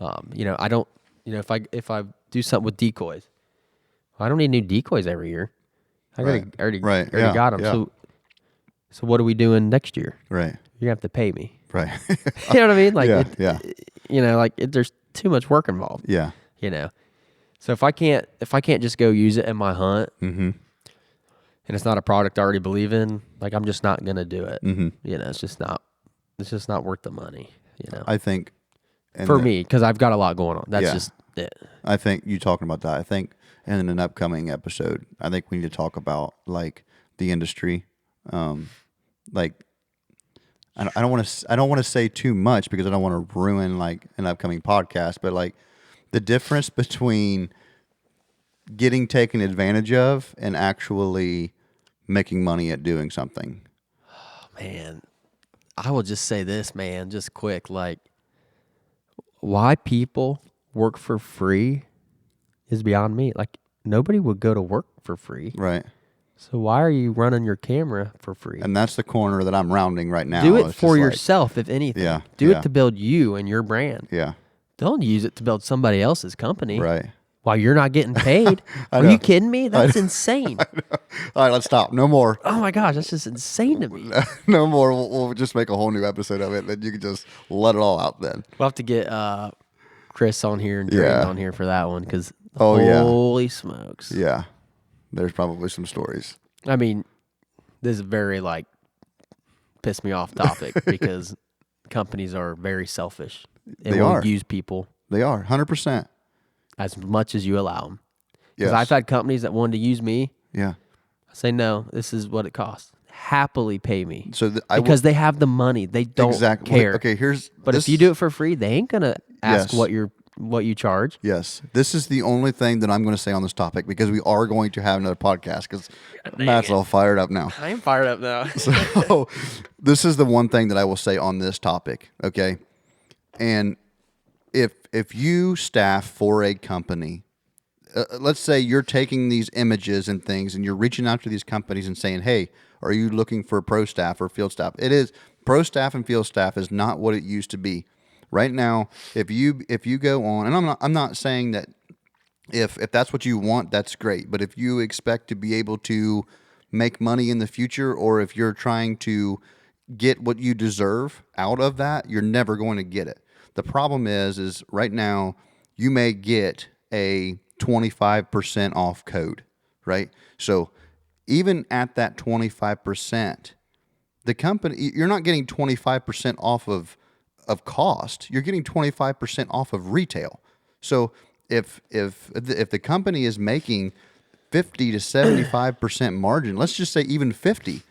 [SPEAKER 2] I don't, if I do something with decoys, I don't need new decoys every year. I already got them.
[SPEAKER 1] Yeah.
[SPEAKER 2] So what are we doing next year?
[SPEAKER 1] Right.
[SPEAKER 2] You're gonna have to pay me.
[SPEAKER 1] Right.
[SPEAKER 2] You know what I mean? Like,
[SPEAKER 1] yeah.
[SPEAKER 2] There's too much work involved.
[SPEAKER 1] Yeah.
[SPEAKER 2] So if I can't just go use it in my hunt,
[SPEAKER 1] mm-hmm.
[SPEAKER 2] and it's not a product I already believe in, like, I'm just not gonna do it.
[SPEAKER 1] Mm-hmm.
[SPEAKER 2] It's just not worth the money.
[SPEAKER 1] I think
[SPEAKER 2] for me, because I've got a lot going on. That's just it.
[SPEAKER 1] I think you talking about that. I think in an upcoming episode, I think we need to talk about like the industry. Like, I don't want to say too much because I don't want to ruin like an upcoming podcast, but like the difference between getting taken advantage of and actually making money at doing something.
[SPEAKER 2] Man, I will just say this, man, just quick. Like, why people work for free is beyond me. Like, nobody would go to work for free.
[SPEAKER 1] Right.
[SPEAKER 2] So why are you running your camera for free?
[SPEAKER 1] And that's the corner that I'm rounding right now.
[SPEAKER 2] Do it
[SPEAKER 1] It's
[SPEAKER 2] for
[SPEAKER 1] just
[SPEAKER 2] yourself, if anything.
[SPEAKER 1] Yeah,
[SPEAKER 2] Do
[SPEAKER 1] yeah.
[SPEAKER 2] it to build you and your brand.
[SPEAKER 1] Yeah.
[SPEAKER 2] Don't use it to build somebody else's company.
[SPEAKER 1] Right.
[SPEAKER 2] While you're not getting paid. Are
[SPEAKER 1] know.
[SPEAKER 2] you kidding me? That's insane.
[SPEAKER 1] All right, let's stop. No more.
[SPEAKER 2] Oh my gosh, that's just insane to me.
[SPEAKER 1] No more. We'll just make a whole new episode of it. Then you can just let it all out then.
[SPEAKER 2] We'll have to get Chris on here and Drayton on here for that one because holy smokes.
[SPEAKER 1] Yeah. There's probably some stories.
[SPEAKER 2] I mean, this is very piss me off topic because companies are very selfish. And
[SPEAKER 1] They
[SPEAKER 2] will
[SPEAKER 1] are.
[SPEAKER 2] use people
[SPEAKER 1] They are 100%.
[SPEAKER 2] as much as you allow them. Because
[SPEAKER 1] Yes.
[SPEAKER 2] I've had companies that wanted to use me.
[SPEAKER 1] Yeah.
[SPEAKER 2] I say, no, this is what it costs. Happily pay me.
[SPEAKER 1] So
[SPEAKER 2] because they have the money. They don't care.
[SPEAKER 1] Okay,
[SPEAKER 2] But if you do it for free, they ain't going to ask
[SPEAKER 1] Yes.
[SPEAKER 2] what you charge.
[SPEAKER 1] Yes. This is the only thing that I'm going to say on this topic because we are going to have another podcast because Matt's all fired up now.
[SPEAKER 2] I am fired up now.
[SPEAKER 1] So this is the one thing that I will say on this topic, okay? And if you staff for a company, let's say you're taking these images and things and you're reaching out to these companies and saying, hey, are you looking for pro staff or field staff? It is pro staff and field staff is not what it used to be. Right now, if you go on, and I'm not saying that if that's what you want, that's great. But if you expect to be able to make money in the future, or if you're trying to get what you deserve out of that, you're never going to get it. The problem is right now you may get a 25% off code, right? So even at that 25%, the company, you're not getting 25% off of cost. You're getting 25% off of retail. So if the company is making 50 to 75% margin, let's just say even 50,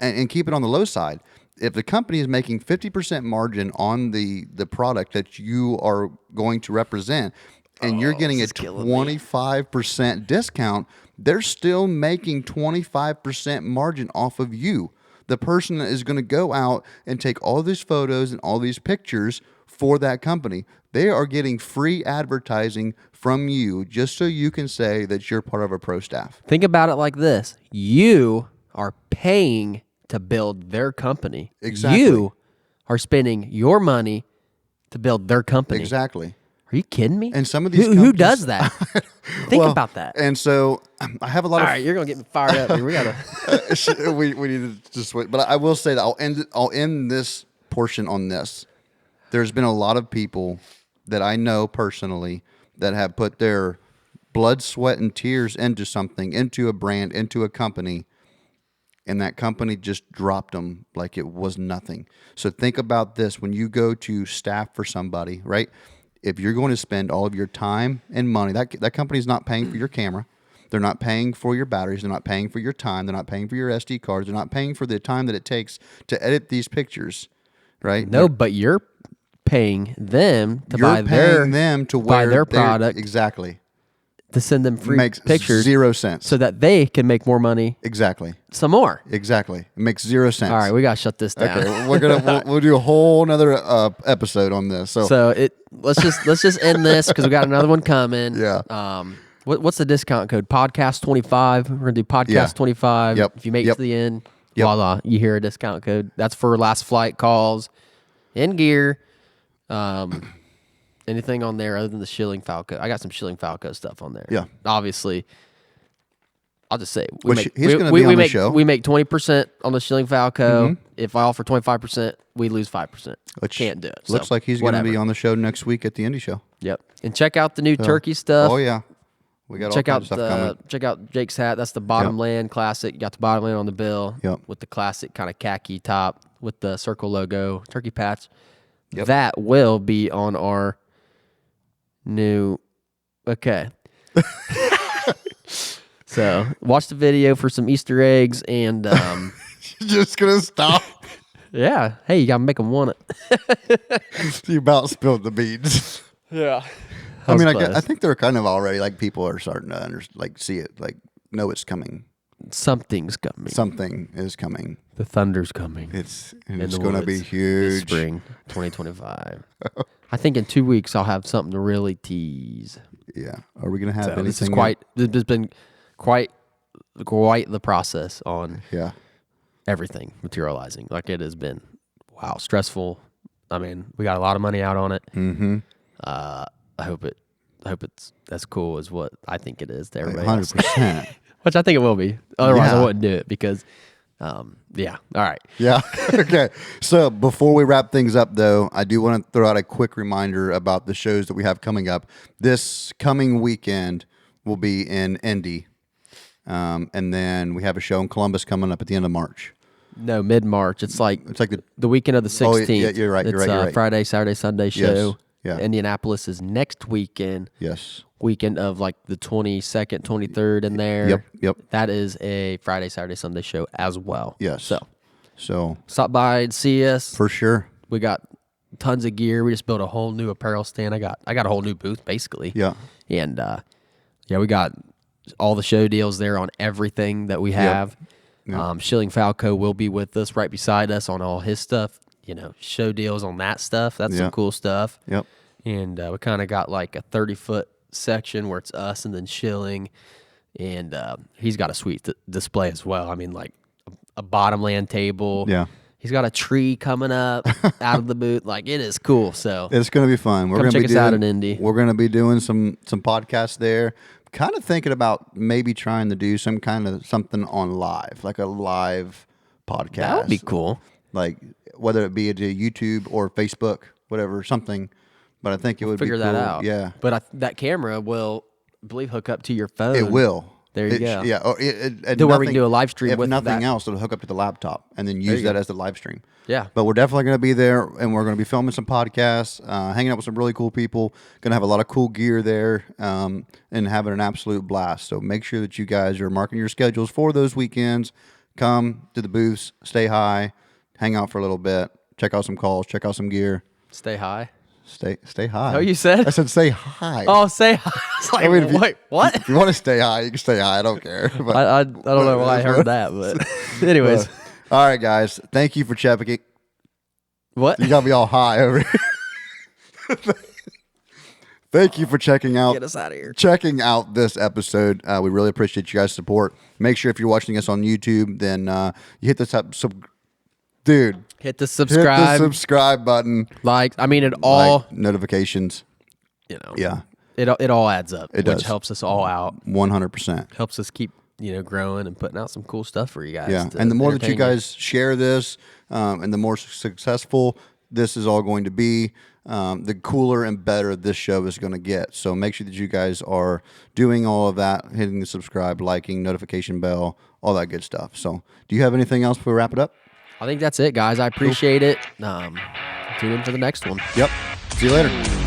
[SPEAKER 1] and keep it on the low side. If the company is making 50% margin on the product that you are going to represent, and you're getting a 25% discount, they're still making 25% margin off of you. The person that is going to go out and take all these photos and all these pictures for that company, they are getting free advertising from you just so you can say that you're part of a pro staff.
[SPEAKER 2] Think about it like this. You are paying to build their company.
[SPEAKER 1] Exactly.
[SPEAKER 2] You are spending your money to build their company.
[SPEAKER 1] Exactly.
[SPEAKER 2] Are you kidding me?
[SPEAKER 1] And some of these
[SPEAKER 2] who does that? Think about that.
[SPEAKER 1] And so I have a lot
[SPEAKER 2] All
[SPEAKER 1] of...
[SPEAKER 2] right, you're going to get me fired up here. We got to...
[SPEAKER 1] we need to just wait. But I will say that I'll end this portion on this. There's been a lot of people that I know personally that have put their blood, sweat, and tears into something, into a brand, into a company, and that company just dropped them like it was nothing. So think about this. When you go to staff for somebody, right? If you're going to spend all of your time and money, that company's not paying for your camera. They're not paying for your batteries. They're not paying for your time. They're not paying for your SD cards. They're not paying for the time that it takes to edit these pictures, right?
[SPEAKER 2] No, but you're paying them to
[SPEAKER 1] You're
[SPEAKER 2] buy
[SPEAKER 1] paying them to
[SPEAKER 2] buy
[SPEAKER 1] wear
[SPEAKER 2] their product.
[SPEAKER 1] Exactly.
[SPEAKER 2] To send them free
[SPEAKER 1] Makes
[SPEAKER 2] pictures
[SPEAKER 1] 0 cents.
[SPEAKER 2] so that they can make more money
[SPEAKER 1] Exactly.
[SPEAKER 2] some more.
[SPEAKER 1] Exactly. It makes 0 cents.
[SPEAKER 2] All right, we got to shut this down.
[SPEAKER 1] Okay, we'll do a whole nother episode on this. So
[SPEAKER 2] let's just end this because we got another one coming.
[SPEAKER 1] Yeah.
[SPEAKER 2] What's the discount code? Podcast 25. We're gonna do podcast 25.
[SPEAKER 1] Yep.
[SPEAKER 2] If you make it to the end, voila, you hear a discount code. That's for last flight calls, in gear. Anything on there other than the shilling Falco? I got some shilling Falco stuff on there.
[SPEAKER 1] Yeah.
[SPEAKER 2] Obviously, I'll just say
[SPEAKER 1] he's going to be on the show.
[SPEAKER 2] We make 20% on the shilling Falco. If I offer 25%, we lose 5%. Can't do it.
[SPEAKER 1] Looks
[SPEAKER 2] So,
[SPEAKER 1] like he's going to
[SPEAKER 2] whatever.
[SPEAKER 1] be on the show next week at the Indie Show.
[SPEAKER 2] Yep. And check out the new turkey stuff.
[SPEAKER 1] Oh yeah, we got
[SPEAKER 2] Check
[SPEAKER 1] all
[SPEAKER 2] out
[SPEAKER 1] kinds of stuff coming.
[SPEAKER 2] check out Jake's hat. That's the Bottomland Classic. You got the Bottomland on the bill with the classic kind of khaki top with the circle logo, turkey patch.
[SPEAKER 1] Yep.
[SPEAKER 2] That will be on our new. Okay. So watch the video for some Easter eggs and
[SPEAKER 1] You're just gonna stop.
[SPEAKER 2] yeah. Hey, you gotta make them want it.
[SPEAKER 1] You about spilled the beans.
[SPEAKER 2] Yeah.
[SPEAKER 1] I mean,
[SPEAKER 2] close.
[SPEAKER 1] I think they're kind of already like people are starting to see it, like know it's coming.
[SPEAKER 2] Something's coming.
[SPEAKER 1] Something is coming.
[SPEAKER 2] The thunder's coming.
[SPEAKER 1] It's
[SPEAKER 2] in
[SPEAKER 1] going
[SPEAKER 2] the
[SPEAKER 1] to be
[SPEAKER 2] woods
[SPEAKER 1] huge.
[SPEAKER 2] this spring 2025. I think in 2 weeks I'll have something to really tease.
[SPEAKER 1] Yeah. Are we going to have
[SPEAKER 2] So
[SPEAKER 1] anything?
[SPEAKER 2] this is quite. This has been quite the process on
[SPEAKER 1] Yeah.
[SPEAKER 2] everything materializing. Like it has been, wow, stressful. I mean, we got a lot of money out on it.
[SPEAKER 1] Mm-hmm.
[SPEAKER 2] I hope it's as cool as what I think it is to everybody else.
[SPEAKER 1] 100%.
[SPEAKER 2] Which I think it will be. Otherwise,
[SPEAKER 1] Yeah.
[SPEAKER 2] I wouldn't do it because, yeah. All right.
[SPEAKER 1] Yeah. Okay. So before we wrap things up, though, I do want to throw out a quick reminder about the shows that we have coming up. This coming weekend will be in Indy. And then we have a show in Columbus coming up at the end of March.
[SPEAKER 2] No, mid-March. It's like
[SPEAKER 1] the
[SPEAKER 2] the weekend of the 16th.
[SPEAKER 1] yeah, you're right. You're
[SPEAKER 2] It's
[SPEAKER 1] right.
[SPEAKER 2] Friday, Saturday, Sunday show.
[SPEAKER 1] Yes. Yeah.
[SPEAKER 2] Indianapolis is next weekend.
[SPEAKER 1] Yes.
[SPEAKER 2] Weekend of like the 22nd, 23rd in there.
[SPEAKER 1] Yep.
[SPEAKER 2] That is a Friday, Saturday, Sunday show as well.
[SPEAKER 1] Yes. So
[SPEAKER 2] Stop by and see us.
[SPEAKER 1] for sure.
[SPEAKER 2] We got tons of gear. We just built a whole new apparel stand. I got a whole new booth basically.
[SPEAKER 1] Yeah.
[SPEAKER 2] And we got all the show deals there on everything that we have. Shilling Falco will be with us right beside us on all his stuff. Show deals on that stuff. That's some cool stuff.
[SPEAKER 1] Yep.
[SPEAKER 2] And we kind of got like a 30-foot section where it's us and then Shilling. And he's got a sweet display as well. I mean, like a bottomland table.
[SPEAKER 1] Yeah.
[SPEAKER 2] He's got a tree coming up out of the booth. Like, it is cool. So
[SPEAKER 1] It's going to be fun. We're
[SPEAKER 2] come
[SPEAKER 1] going to
[SPEAKER 2] check
[SPEAKER 1] be
[SPEAKER 2] us out in Indy.
[SPEAKER 1] We're going to be doing some podcasts there. Kind of thinking about maybe trying to do some kind of something on live, like a live podcast.
[SPEAKER 2] That would be cool.
[SPEAKER 1] Like whether it be to YouTube or Facebook, whatever, something. But I think it would
[SPEAKER 2] Figure
[SPEAKER 1] be
[SPEAKER 2] that
[SPEAKER 1] cool.
[SPEAKER 2] out.
[SPEAKER 1] Yeah.
[SPEAKER 2] But that camera will, I believe, hook up to your phone.
[SPEAKER 1] It will.
[SPEAKER 2] There you go.
[SPEAKER 1] Yeah. Or and
[SPEAKER 2] To where we can do a live stream
[SPEAKER 1] if
[SPEAKER 2] with
[SPEAKER 1] nothing
[SPEAKER 2] that.
[SPEAKER 1] else, it'll hook up to the laptop and then use
[SPEAKER 2] you
[SPEAKER 1] that
[SPEAKER 2] go.
[SPEAKER 1] as the live stream.
[SPEAKER 2] Yeah.
[SPEAKER 1] But we're definitely going to be there, and we're going to be filming some podcasts, hanging out with some really cool people. Going to have a lot of cool gear there, and having an absolute blast. So make sure that you guys are marking your schedules for those weekends. Come to the booths, stay high, hang out for a little bit, check out some calls, check out some gear.
[SPEAKER 2] Stay high.
[SPEAKER 1] Stay high.
[SPEAKER 2] Oh, you said?
[SPEAKER 1] I said stay high.
[SPEAKER 2] Oh, say hi. It's like,
[SPEAKER 1] if you-
[SPEAKER 2] wait, what?
[SPEAKER 1] If you want to stay high, you can stay high. I don't care. But,
[SPEAKER 2] I don't know why I heard that, but anyways.
[SPEAKER 1] all right, guys. Thank you for checking.
[SPEAKER 2] What?
[SPEAKER 1] You got me all high over here. Thank you for checking out
[SPEAKER 2] Get us out of here.
[SPEAKER 1] this episode. We really appreciate you guys' support. Make sure if you're watching us on YouTube, then you hit the dude.
[SPEAKER 2] Hit the
[SPEAKER 1] Hit
[SPEAKER 2] subscribe.
[SPEAKER 1] the subscribe button.
[SPEAKER 2] Like, I mean, it all,
[SPEAKER 1] Like notifications. Yeah,
[SPEAKER 2] it all adds up,
[SPEAKER 1] It
[SPEAKER 2] which
[SPEAKER 1] does.
[SPEAKER 2] helps us all out.
[SPEAKER 1] 100%.
[SPEAKER 2] Helps us keep, growing and putting out some cool stuff for you guys.
[SPEAKER 1] Yeah,
[SPEAKER 2] to
[SPEAKER 1] and the more that you
[SPEAKER 2] entertain
[SPEAKER 1] guys share this, and the more successful this is all going to be, the cooler and better this show is going to get. So make sure that you guys are doing all of that, hitting the subscribe, liking, notification bell, all that good stuff. So do you have anything else before we wrap it up?
[SPEAKER 2] I think that's it, guys. I appreciate it. Tune in for the next one.
[SPEAKER 1] Yep. See you later.